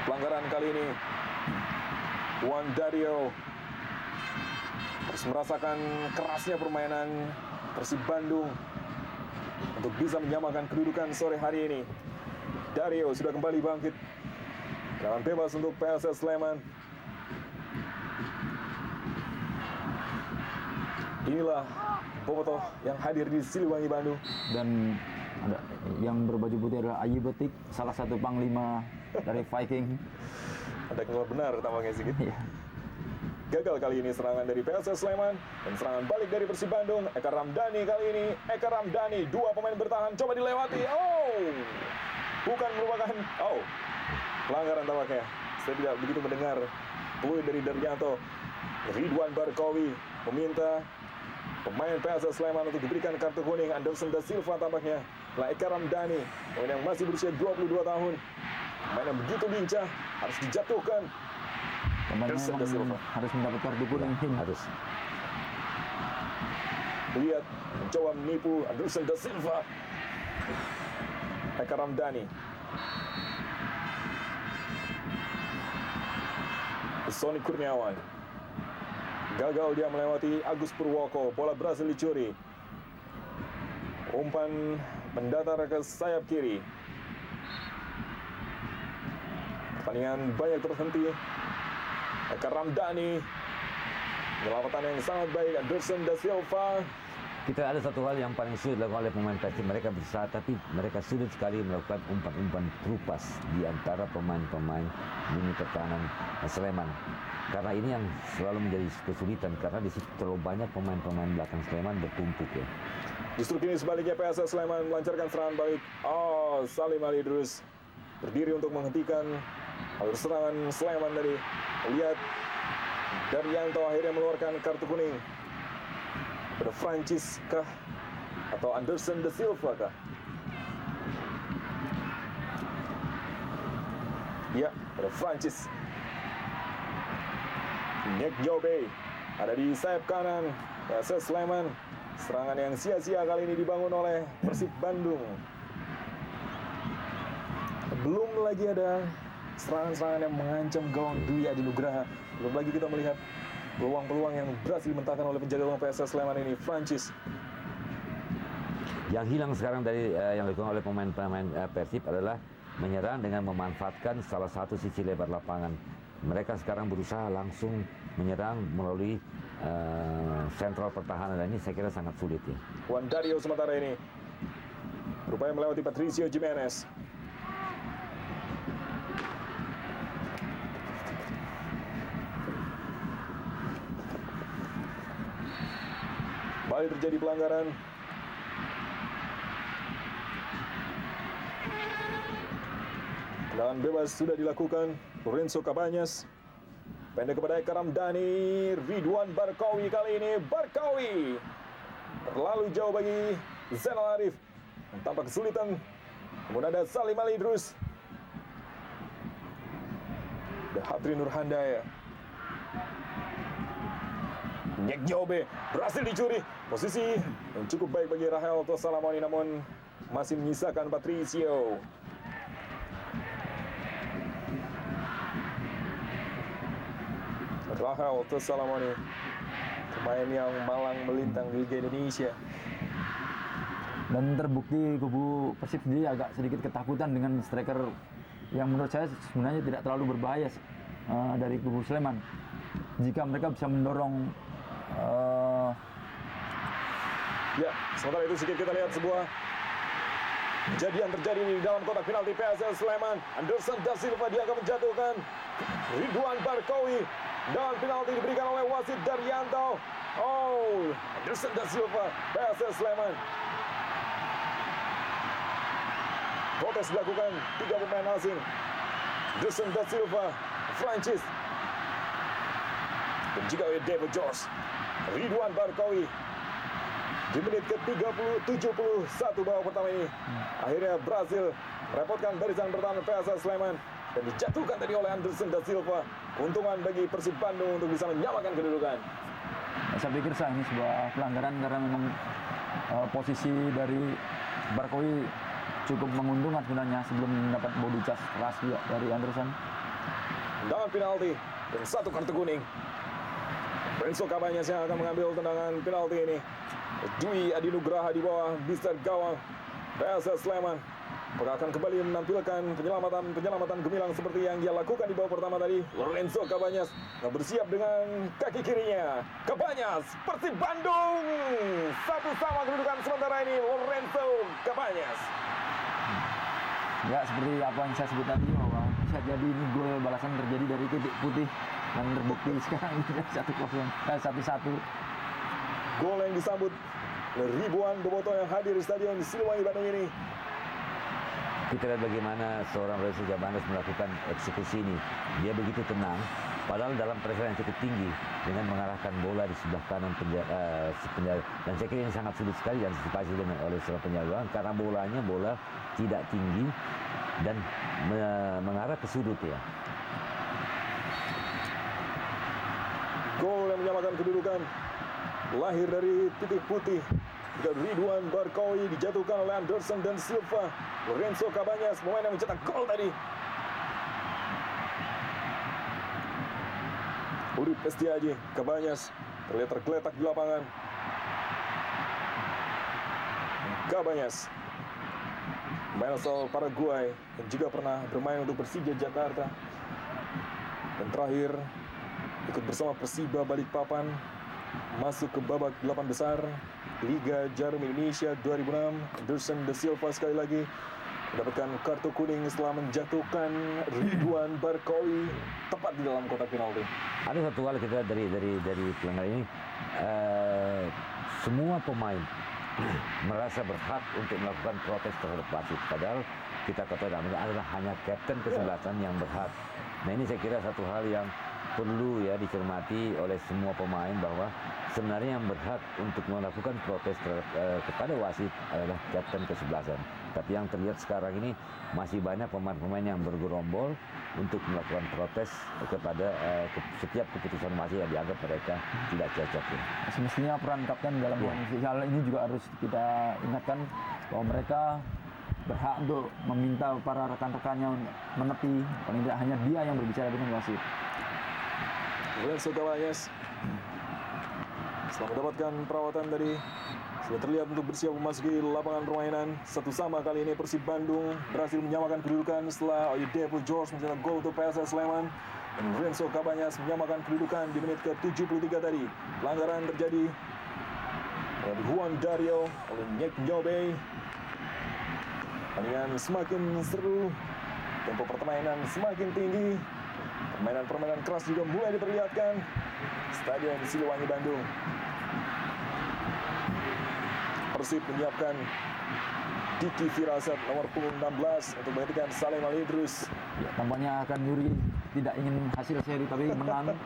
Pelanggaran kali ini Juan Dario harus merasakan kerasnya permainan Persib Bandung untuk bisa menyamakan kedudukan sore hari ini. Dario sudah kembali bangkit. Lawan bebas untuk PSS Sleman. Inilah bobotoh yang hadir di Siliwangi Bandung. Dan ada yang berbaju putih adalah Ayi Betik, salah satu panglima dari Viking. Ada keluar benar tampaknya sedikit. Iya. Gagal kali ini serangan dari PSS Sleman dan serangan balik dari Persib Bandung. Eka Ramdhani kali ini. Eka Ramdhani, dua pemain bertahan coba dilewati. Oh, bukan merupakan pelanggaran tampaknya. Saya tidak begitu mendengar peluit dari Daryanto. Ridwan Barkowi meminta pemain PSS Sleman untuk diberikan kartu kuning. Anderson da Silva tampaknya. Lah Eka Ramdhani, pemain yang masih berusia 22 tahun. Pemain yang begitu lincah harus dijatuhkan. Pemainnya memang harus mendapat kartu kuning. Harus. Lihat, mencoba menipu Anderson da Silva. Eka Ramdhani. Sony Kurniawan. Gagal dia melewati Agus Purwoko. Bola berhasil dicuri. Umpan mendatar ke sayap kiri. Pertandingan banyak terhenti. Eka Ramdhani. Penyelamatan yang sangat baik. Anderson da Silva. Kita ada satu hal yang paling sulit dilakukan oleh pemain Persib. Mereka berusaha, tapi mereka sulit sekali melakukan umpan-umpan terupas di antara pemain-pemain lini pertahanan Sleman. Karena ini yang selalu menjadi kesulitan, karena di situ terlalu banyak pemain-pemain belakang Sleman bertumpuk ya. Justru kini sebaliknya PSS Sleman melancarkan serangan balik. Oh, Salim Al-Idrus berdiri untuk menghentikan alur serangan Sleman dari. Lihat, Daryanto akhirnya mengeluarkan kartu kuning. Pada Francis kah? Atau Anderson da Silva kah? Ya, pada Francis. Nick Jobe ada di sayap kanan PSS Sleman. Serangan yang sia-sia kali ini dibangun oleh Persib Bandung. Belum lagi ada serangan-serangan yang mengancam gawang Dwi Adi Nugraha. Belum lagi kita melihat peluang-peluang yang berhasil dimentahkan oleh penjaga gawang PSS Sleman ini, Francis. Yang hilang sekarang dari yang dilakukan oleh pemain-pemain Persib adalah menyerang dengan memanfaatkan salah satu sisi lebar lapangan. Mereka sekarang berusaha langsung menyerang melalui sentral pertahanan, dan ini saya kira sangat sulit ya. Juan Dario sementara ini berupaya melewati Patricio Jimenez. Kembali terjadi pelanggaran. Tendangan bebas sudah dilakukan. Lorenzo Cabañas. Pendek kepada Eka Ramdhani. Ridwan Barkowi kali ini. Barkowi terlalu jauh bagi Zainal Arif. Tampak kesulitan Kemudian ada Salim Ali Idrus. Ada Hatri Nurhandaya. Nyek Nyobe berhasil dicuri. Posisi yang cukup baik bagi Rahel Tosalamoni, namun masih menyisakan Patricio. Rahel Tosalamoni, pemain yang malang melintang di Liga Indonesia. Dan terbukti kubu Persib sendiri agak sedikit ketakutan dengan striker yang menurut saya sebenarnya tidak terlalu berbahaya dari kubu Sleman. Jika mereka bisa mendorong Ya, sementara itu sedikit kita lihat sebuah kejadian terjadi di dalam kotak penalti PSS Sleman. Anderson da Silva dia akan menjatuhkan Ridwan Barkowi, dan penalti diberikan oleh wasit Daryanto. Oh, Anderson da Silva, PSS Sleman. Protes dilakukan 3 pemain asing. Anderson da Silva, Francis, dan juga oleh David George. Ridwan Barkowi di menit ke-71 babak pertama ini. Akhirnya Brazil merepotkan barisan pertahanan PSS Sleman dan dijatuhkan tadi oleh Anderson da Silva. Keuntungan bagi Persib Bandung untuk bisa menyamakan kedudukan. saya pikir ini sebuah pelanggaran karena memang posisi dari Barkowi cukup menguntungkan sebenarnya sebelum mendapat body charge keras juga dari Anderson. Tendangan penalti dan 1 kartu kuning. Renzo Cabanyas yang akan mengambil tendangan penalti ini. Dwi Adi Nugraha di bawah bistr gawang PSS Sleman. Apakah akan kembali menampilkan penyelamatan gemilang seperti yang dia lakukan di babak pertama tadi. Lorenzo Cabanyas bersiap dengan kaki kirinya. Cabanyas, Persib Bandung 1-1 kedudukan sementara ini. Lorenzo Cabanyas. Ya, seperti apa yang saya sebut tadi, bahwa bisa jadi ini gol balasan terjadi dari titik putih yang terbukti sekarang ini 1-1. Gol yang disambut oleh ribuan bobotoh yang hadir di stadion Siliwangi Bandung ini. Kita lihat bagaimana seorang Lorenzo Cabanyas melakukan eksekusi ini. Dia begitu tenang, padahal dalam pressure yang cukup tinggi dengan mengarahkan bola di sebelah kanan penjaga. Dan saya kira ini sangat sulit sekali diantisipasi oleh seorang penjaga karena bola tidak tinggi dan mengarah ke sudut ya. Gol yang menyamakan kedudukan lahir dari titik putih. Ridwan Barkowi dijatuhkan oleh Anderson dan Silva. Lorenzo Cabanyas, pemain yang mencetak gol tadi. Urip Estiaji, Cabanyas terlihat tergeletak di lapangan. Cabanyas, pemain asal Paraguay yang juga pernah bermain untuk Persija Jakarta. Dan terakhir ikut bersama Persiba Balikpapan masuk ke babak 8 besar Liga Jarum Indonesia 2006. Anderson da Silva sekali lagi mendapatkan kartu kuning setelah menjatuhkan Ridwan Barkowi tepat di dalam kotak penalti. Ada satu hal kita dari pelanggaran ini, semua pemain merasa berhak untuk melakukan protes terhadap wasit. Padahal kita katakan adalah hanya kapten kesebelasan yang berhak. Nah, ini saya kira satu hal yang perlu ya dicermati oleh semua pemain, bahwa sebenarnya yang berhak untuk melakukan protes kepada wasit adalah kapten kesebelasan. Tapi yang terlihat sekarang ini masih banyak pemain-pemain yang bergerombol untuk melakukan protes kepada setiap keputusan wasit yang dianggap mereka tidak cocok. Ya. Semestinya peran kapten dalam hal ini juga harus kita ingatkan bahwa mereka berhak untuk meminta para rekan-rekannya menepi, paling tidak hanya dia yang berbicara dengan wasit. Lorenzo Cabanyas setelah mendapatkan perawatan tadi sudah terlihat untuk bersiap memasuki lapangan permainan. 1-1 kali ini Persib Bandung berhasil menyamakan kedudukan setelah David George mencetak gol untuk PSS Sleman. Dan Lorenzo Cabanyas menyamakan kedudukan di menit ke-73 tadi. Pelanggaran terjadi oleh Juan Dario, oleh Nyek Nyobe. Pertandingan semakin seru, tempo permainan semakin tinggi. Permainan keras juga mulai diperlihatkan Stadion Siliwangi Bandung. Persib menyiapkan Diki Firasat nomor punggung 16 untuk menggantikan Salim Al-Idrus. Ya, tampaknya akan Yuri tidak ingin hasil seri tapi menang.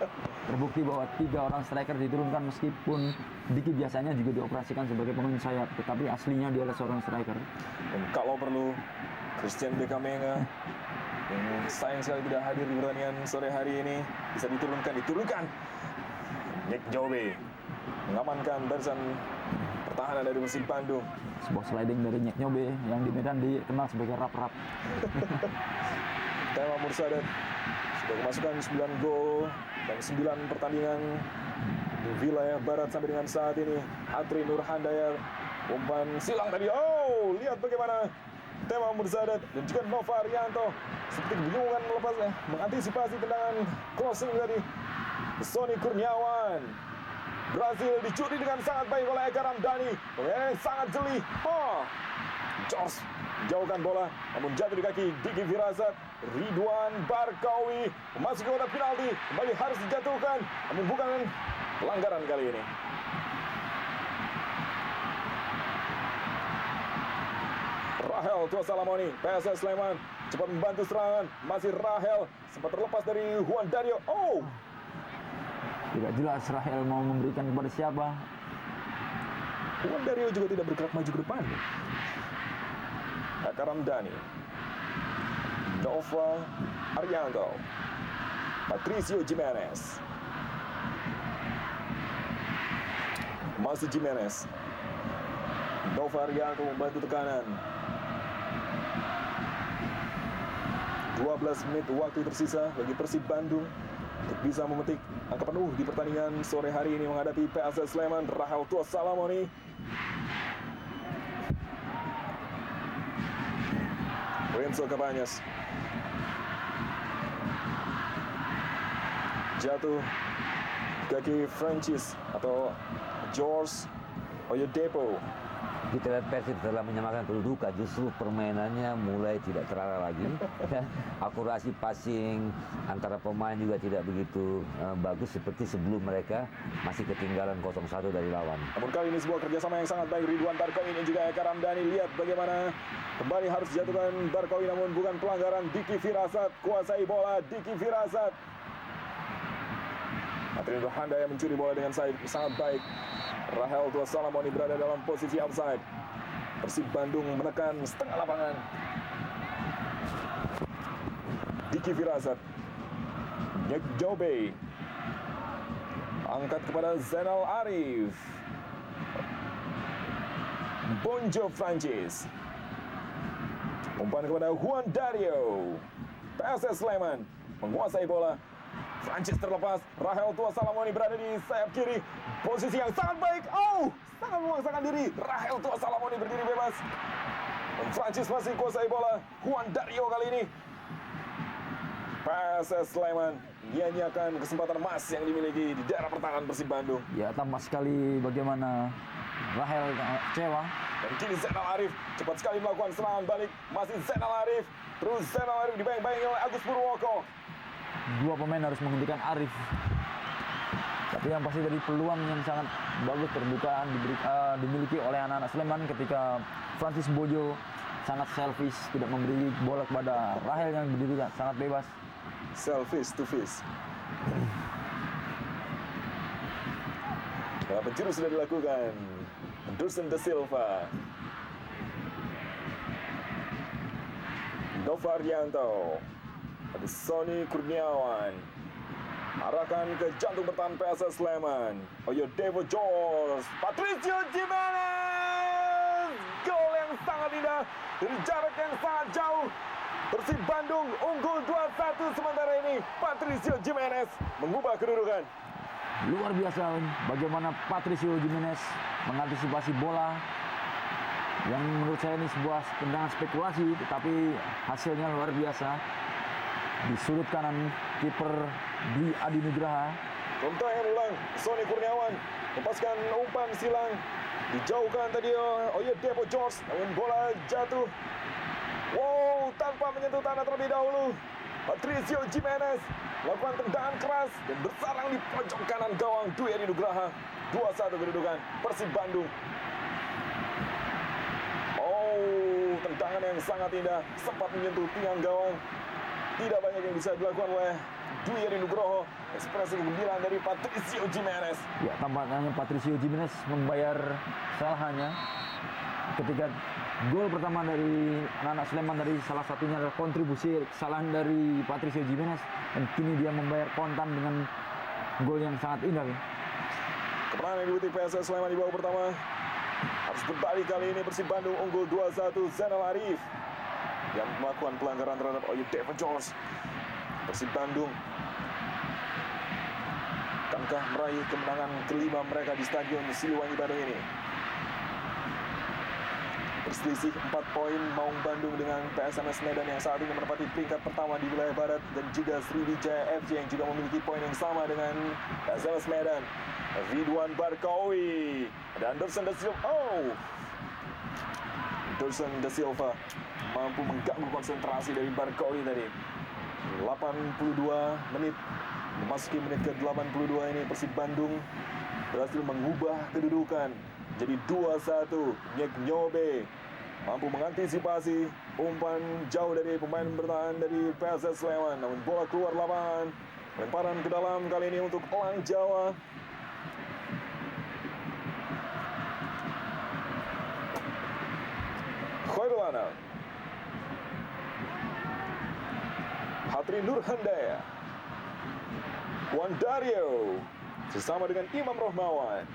Terbukti bahwa 3 orang striker diturunkan meskipun Diki biasanya juga dioperasikan sebagai pemain sayap, tetapi aslinya dia adalah seorang striker. Dan kalau perlu Christian Bekamenga yang sayang sekali tidak hadir di pertandingan sore hari ini bisa diturunkan. Nick Jobe mengamankan barisan pertahanan dari Persib Bandung. Sebuah sliding dari Nyek Nyobe yang di Medan dikenal sebagai rap-rap. Tema Mursadat sudah kemasukan 9 gol dan 9 pertandingan di wilayah barat sampai dengan saat ini. Atri Nurhandayar, umpan silang tadi. Oh, lihat bagaimana Tema Mursadat dan juga Nova Arianto seperti kebingungan mengantisipasi tendangan crossing tadi. Sony Kurniawan berhasil dicuri dengan sangat baik oleh Eka Ramdhani. Pemain yang sangat jeli. George jauhkan bola, namun jatuh di kaki Diki Firasat. Ridwan Barkawi memasuki kotak penalti, kembali harus dijatuhkan, namun bukan pelanggaran kali ini. Rahel Tuasalamoni, PSS Sleman cepat membantu serangan. Masih Rahel, sempat terlepas dari Juan Dario. Oh, Tidak jelas Rahel mau memberikan kepada siapa. Juan Dario juga tidak bergerak maju ke depan. Eka Ramdhani, Nova Arianto, Patricio Jimenez. Masih Jimenez. Nova Arianto membantu tekanan. 12 menit waktu tersisa bagi Persib Bandung untuk bisa memetik angka penuh di pertandingan sore hari ini menghadapi PSS Sleman. Rahel Tuasalamoni Renzo Cabañas jatuh kaki Francis atau George Oyedepo. Kita lihat Persib telah menyamakan kedudukan, justru permainannya mulai tidak terarah lagi. Akurasi passing antara pemain juga tidak begitu bagus seperti sebelum mereka masih ketinggalan 0-1 dari lawan. Namun kali ini sebuah kerjasama yang sangat baik Ridwan Barkawi dan juga Eka Ramdhani. Lihat bagaimana kembali harus dijatuhkan Barkawi, namun bukan pelanggaran. Diki Firasat kuasai bola. Diki Firasat. Atri Nurhandayar mencuri bola dengan sangat baik. Rahel Tuasalamoni berada dalam posisi outside. Persib Bandung menekan setengah lapangan. Diki Firasat, Nyek Jobe angkat kepada Zainal Arif. Bonjo Francis umpan kepada Juan Dario. PSS Sleman menguasai bola. Francis terlepas. Rahel Tuasalamoni berada di sayap kiri. Posisi yang sangat baik. Oh, sangat memaksakan diri. Rahel Tuasalamoni berdiri bebas. Dan Francis masih kuasai bola. Juan Dario kali ini. PSS Sleman nyanyiakan kesempatan emas yang dimiliki di daerah pertahanan Persib Bandung. Ya, tampak sekali bagaimana Rahel kecewa. Dan kini Zainal Arif cepat sekali melakukan serangan balik. Masih Zainal Arif. Terus Zainal Arif dibayang-bayangi oleh Agus Purwoko. Dua pemain harus menghentikan Arif. Tapi yang pasti dari peluang yang sangat bagus terbuka dimiliki oleh anak-anak Sleman ketika Francis Bojo sangat selfish, tidak memberi bola kepada Rahel yang berdiri sangat bebas. Selfish to fish. Nah, penjuru sudah dilakukan. Anderson da Silva, Nova Arianto, ada Sony Kurniawan, arahkan ke jantung bertahan PSS Sleman. Oyedepo George, Patricio Jimenez, gol yang sangat indah dari jarak yang sangat jauh. Persib Bandung unggul 2-1 sementara ini. Patricio Jimenez mengubah kedudukan. Luar biasa bagaimana Patricio Jimenez mengantisipasi bola yang menurut saya ini sebuah tendangan spekulasi, tetapi hasilnya luar biasa. Di sudut kanan kiper Dwi Adi Nugraha. Rontangan ulang, Sony Kurniawan lepaskan umpan silang, dijauhkan tadi Oyedepo George, namun bola jatuh. Wow, tanpa menyentuh tanah terlebih dahulu. Patricio Jimenez melakukan tendangan keras dan bersarang di pojok kanan gawang Dwi Adi Nugraha. 2-1 kedudukan Persib Bandung. yang sangat indah, sempat menyentuh tiang gawang. Tidak banyak yang bisa dilakukan oleh Dwi Heri Nugroho. Ekspresi kegembiraan dari Patricio Jimenez. Ya, tampaknya Patricio Jimenez membayar kesalahannya ketika gol pertama dari anak-anak Sleman dari salah satunya adalah kontribusi kesalahan dari Patricio Jimenez, dan kini dia membayar kontan dengan gol yang sangat indah. Kemenangan yang diikuti PSS Sleman di babak pertama harus berbalik kali ini. Persib Bandung unggul 2-1. Zainal Arif yang melakukan pelanggaran terhadap Oyudevo George. Persib Bandung akankah meraih kemenangan kelima mereka di Stadion Siliwangi Bandung ini? Berselisih 4 poin Maung Bandung dengan PSMS Medan yang saat ini menempati peringkat pertama di wilayah barat, dan juga Sriwijaya FC yang juga memiliki poin yang sama dengan PSMS Medan. Ridwan Barkawi dan Anderson Da Silva. Anderson Da Silva mampu mengganggu konsentrasi dari Barkawi tadi. 82 menit, memasuki menit ke-82 ini Persib Bandung berhasil mengubah kedudukan jadi 2-1. Nyek Nyobe mampu mengantisipasi umpan jauh dari pemain bertahan dari PSS Sleman, namun bola keluar lapangan. Lemparan ke dalam kali ini untuk Elang Jawa. Khairul Anam, Hatri Nurhandaya, Juan Dario sesama dengan Imam Rohmawan.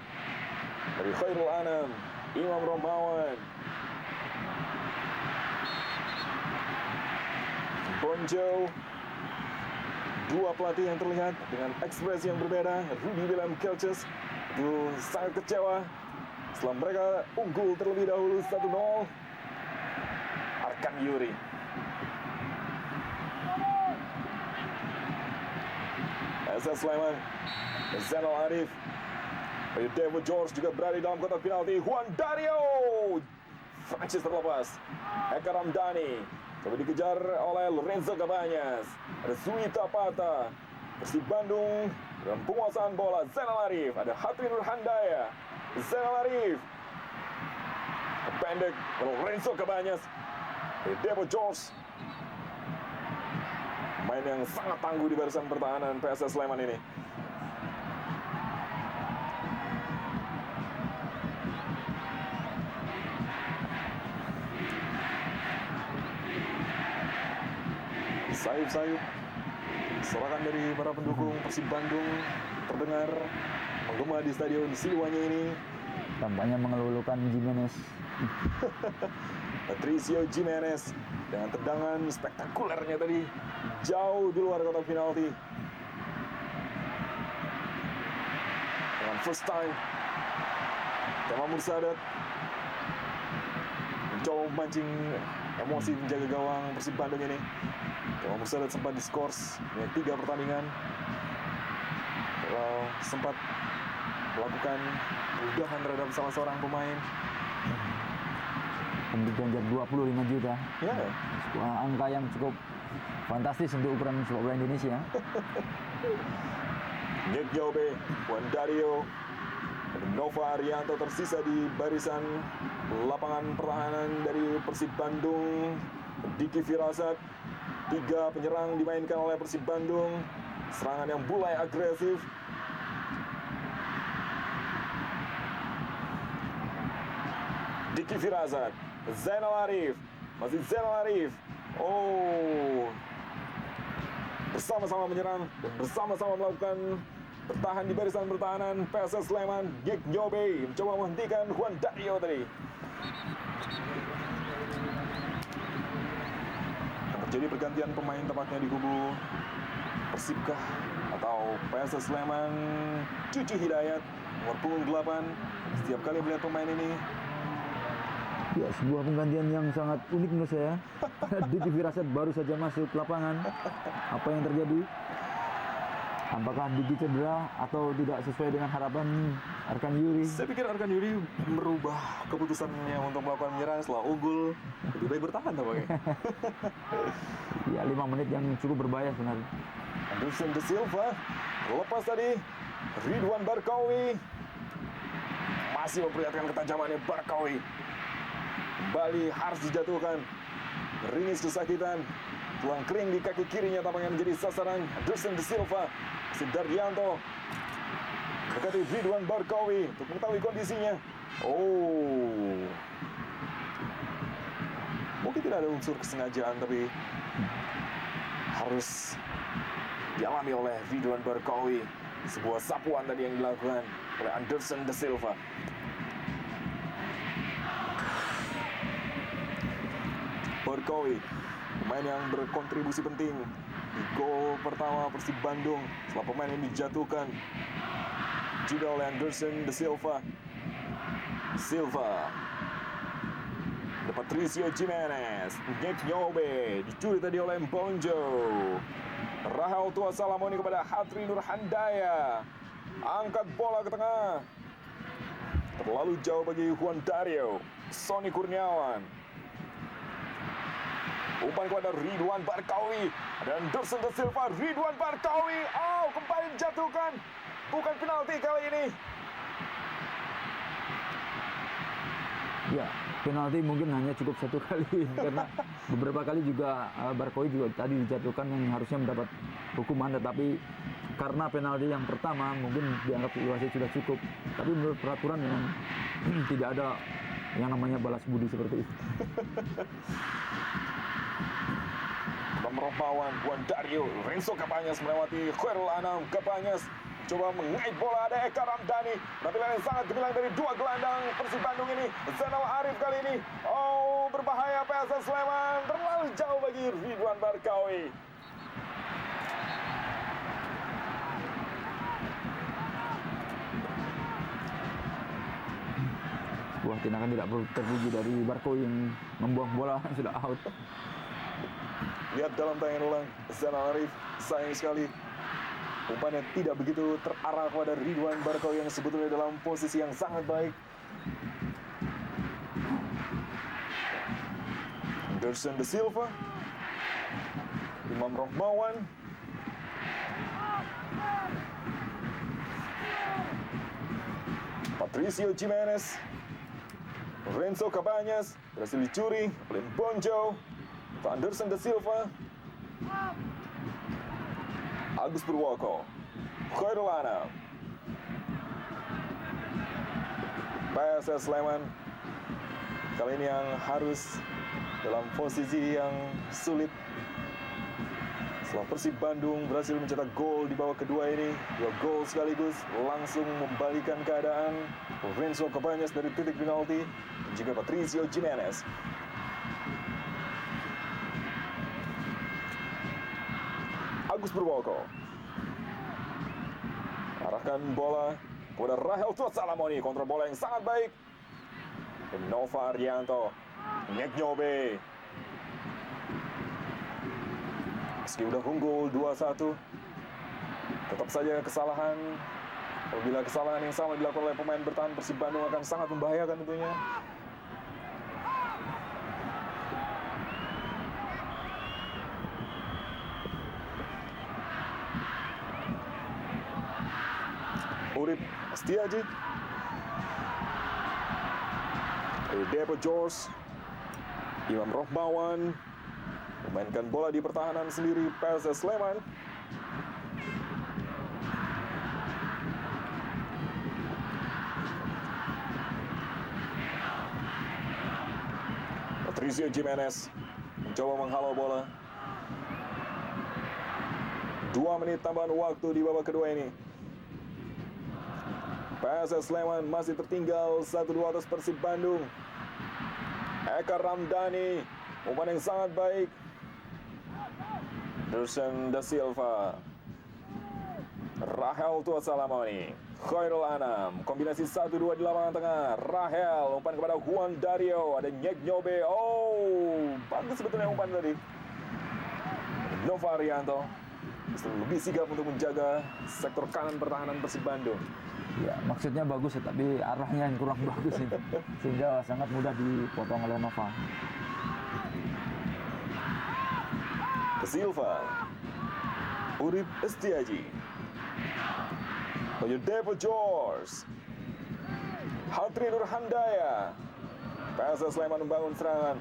Dari Khairul Anam, Imam Rohmawan, Bonjo. Dua pelatih yang terlihat dengan ekspresi yang berbeda. Rudy William Kelces itu sangat kecewa setelah mereka unggul terlebih dahulu 1-0. Arkan Yuri, PSS Sleman, Zainal Arif, Oyudevo George juga berada di dalam kotak penalti. Juan Dario, Francis terlepas. Eka Ramdhani coba dikejar oleh Lorenzo Cabañas. Ada Suita Pata. Persib Bandung dalam penguasaan bola. Zainal Arif, ada Hatri Nurhandaya. Zainal Arif pendek, Lorenzo Cabañas. Oyudevo George, main yang sangat tangguh di barisan pertahanan PSS Sleman ini. Sayup-sayup serangan dari para pendukung Persib Bandung terdengar menggema di Stadion Siliwangi ini. Tampaknya mengelulukan Jimenez. Patricio Jimenez dengan tendangan spektakulernya tadi jauh di luar kotak penalti. Dengan first time, Kemal Mursadat mencoba memancing emosi penjaga gawang Persib Bandung ini. Kemal Mursadat sempat diskors dengan 3 pertandingan. Sempat melakukan perubahan terhadap salah seorang pemain. Pemberian ganjar 25 juta. Ya. Sebuah angka yang cukup fantastis untuk ukuran sepak bola Indonesia. Nyek Nyobe, Juan Dario, Nova Arianto tersisa di barisan lapangan pertahanan dari Persib Bandung. Diki Firasat, 3 penyerang dimainkan oleh Persib Bandung. Serangan yang mulai agresif. Diki Firasat, Zainal Arif, masih Zainal Arif. Bersama-sama menyerang dan bersama-sama melakukan bertahan di barisan pertahanan PSS Sleman. Nyek Nyobe mencoba menghentikan Juan Dario tadi. Terjadi pergantian pemain tepatnya di kubu Persibkah atau PSS Sleman. Cucu Hidayat, nomor punggung 8. Setiap kali melihat pemain ini, Ya, sebuah penggantian yang sangat unik menurut saya. Diki Firasat baru saja masuk lapangan. Apa yang terjadi? Apakah Diki cedera atau tidak sesuai dengan harapan Arkan Yuri? saya pikir Arkan Yuri merubah keputusannya untuk melakukan menyerang setelah unggul. Lebih baik bertahan tampaknya. Ya, 5 menit yang cukup berbahaya sebenarnya. Anderson Da Silva lepas tadi. Ridwan Barkawi masih memperlihatkan ketajamannya. Barkawi kembali harus dijatuhkan. Ringis kesakitan. Tulang kering di kaki kirinya tampaknya menjadi sasaran Anderson De Silva. Dardianto mendekati Ridwan Barkawi untuk mengetahui kondisinya. Oh, mungkin tidak ada unsur kesengajaan, tapi harus dialami oleh Ridwan Barkawi. Sebuah sapuan tadi yang dilakukan oleh Anderson De Silva. Barkawi, pemain yang berkontribusi penting di gol pertama Persib Bandung setelah pemain ini dijatuhkan juga oleh Anderson De Silva. Patricio Jimenez, Nick Nyobe, dicuri tadi oleh Mbonjo. Rahel Tua Salamoni kepada Hatri Nur Handaya. Angkat bola ke tengah. Terlalu jauh bagi Juan Dario. Sony Kurniawan. Umpan kepada Ridwan Barkawi. Dan Anderson De Silva, Ridwan Barkawi. Oh, kembali dijatuhkan. Bukan penalti kali ini. Ya, penalti mungkin hanya cukup satu kali karena beberapa kali juga Barkawi juga tadi dijatuhkan yang harusnya mendapat hukuman, tetapi karena penalti yang pertama mungkin dianggap wasit sudah cukup. Tapi menurut peraturan memang tidak ada yang namanya balas budi seperti itu. Merompawan Juan Dario, Renzo Cabanyas melewati Khairul Anam. Cabanyas coba mengait bola, ada Eka Ramdhani. Penampilan yang sangat gemilang dari dua gelandang Persib Bandung ini. Zainal Arif kali ini. Oh, berbahaya PSS Sleman. Terlalu jauh bagi Ridwan Barkawi. Wah, tindakan tidak perlu terpuji dari Barkawi yang membuang bola sudah out. Lihat dalam tayangan ulang, Zainal Arif sayang sekali umpannya tidak begitu terarah kepada Ridwan Barkawi yang sebetulnya dalam posisi yang sangat baik. Anderson De Silva, Imam Rohmawan, Patricio Jimenez, Renzo Cabanyas berhasil dicuri oleh Mbonjo. Anderson De Silva, Agus Purwoko, Khairul Anam. PSS Sleman kali ini yang harus dalam posisi yang sulit setelah Persib Bandung berhasil mencetak gol di babak kedua ini. 2 gol sekaligus langsung membalikan keadaan. Renzo Cabanyas dari titik penalti dan juga Patricio Jimenez. Agus Purwoko arahkan bola kepada Rahel Tua Salamoni, kontrol bola yang sangat baik. Nova Arianto, Nick Nyobe. Meski udah unggul 2-1, tetap saja kesalahan. Apabila kesalahan yang sama dilakukan oleh pemain bertahan Persib Bandung akan sangat membahayakan tentunya. Urip Setiaji, Depo George, Imam Rohmawan memainkan bola di pertahanan sendiri PSS Sleman. Patricio Jimenez mencoba menghalau bola. 2 menit tambahan waktu di babak kedua ini. PSS Sleman masih tertinggal 1-2 atas Persib Bandung. Eka Ramdhani, umpan yang sangat baik. Anderson De Silva, Rahel Tua Salamoni, Khairul Anam, kombinasi 1-2 di lapangan tengah. Rahel, umpan kepada Juan Dario, ada Nick Nyobe. Oh, bagus sebetulnya umpan tadi. Nova Arianto lebih sigap untuk menjaga sektor kanan pertahanan Persib Bandung. Ya, maksudnya bagus, tapi arahnya yang kurang bagus ini. Sehingga sangat mudah dipotong oleh Nova. De Silva, Urip Setiaji, Depo George, Hatri Nur Handaya, PSS Sleman membangun serangan.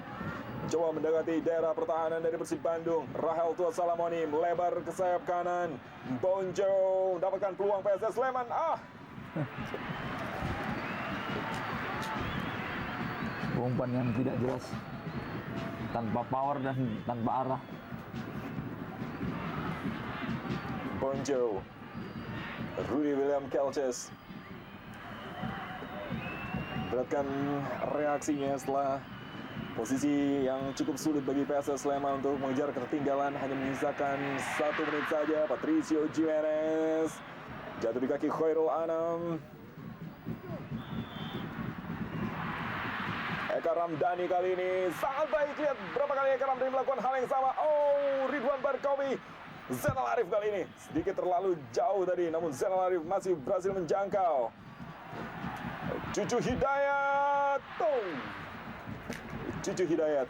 Coba mendekati daerah pertahanan dari Persib Bandung. Rahel Tua Salamoni melebar ke sayap kanan. Bonjo mendapatkan peluang PSS Sleman. Umpan yang tidak jelas, tanpa power dan tanpa arah. Bonjo, Rudy William Kelces beratkan reaksinya setelah posisi yang cukup sulit bagi PSS Sleman untuk mengejar ketertinggalan. Hanya menyisakan 1 menit saja. Patricio Jimenez jatuh di kaki Khairul Anam. Eka Ramdhani kali ini sangat baik. Lihat berapa kali Eka Ramdhani melakukan hal yang sama. Ridwan Barkowi. Zainal Arif kali ini sedikit terlalu jauh tadi, namun Zainal Arif masih berhasil menjangkau. Cucu Hidayat. Cucu Hidayat.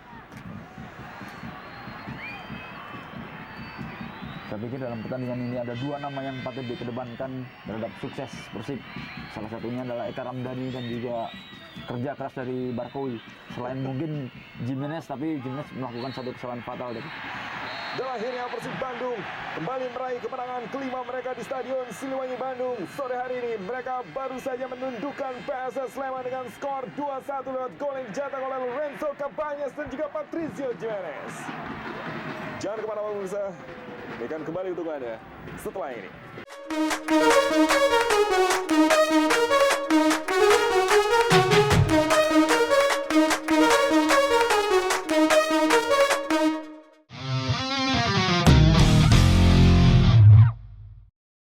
Saya pikir dalam pertandingan ini ada 2 nama yang patut dikedepankan terhadap sukses Persib. Salah satunya adalah Eka Ramdhani dan juga kerja keras dari Barkowi. Selain mungkin Jimenez, tapi Jimenez melakukan satu kesalahan fatal tadi. Dan akhirnya Persib Bandung kembali meraih kemenangan kelima mereka di Stadion Siliwangi Bandung. Sore hari ini mereka baru saja menundukkan PSS Sleman dengan skor 2-1 lewat gol yang dicetak oleh Lorenzo Cabañas dan juga Patricio Jimenez. Jangan kemana-mana pemirsa, akan kembali untuk Anda setelah ini.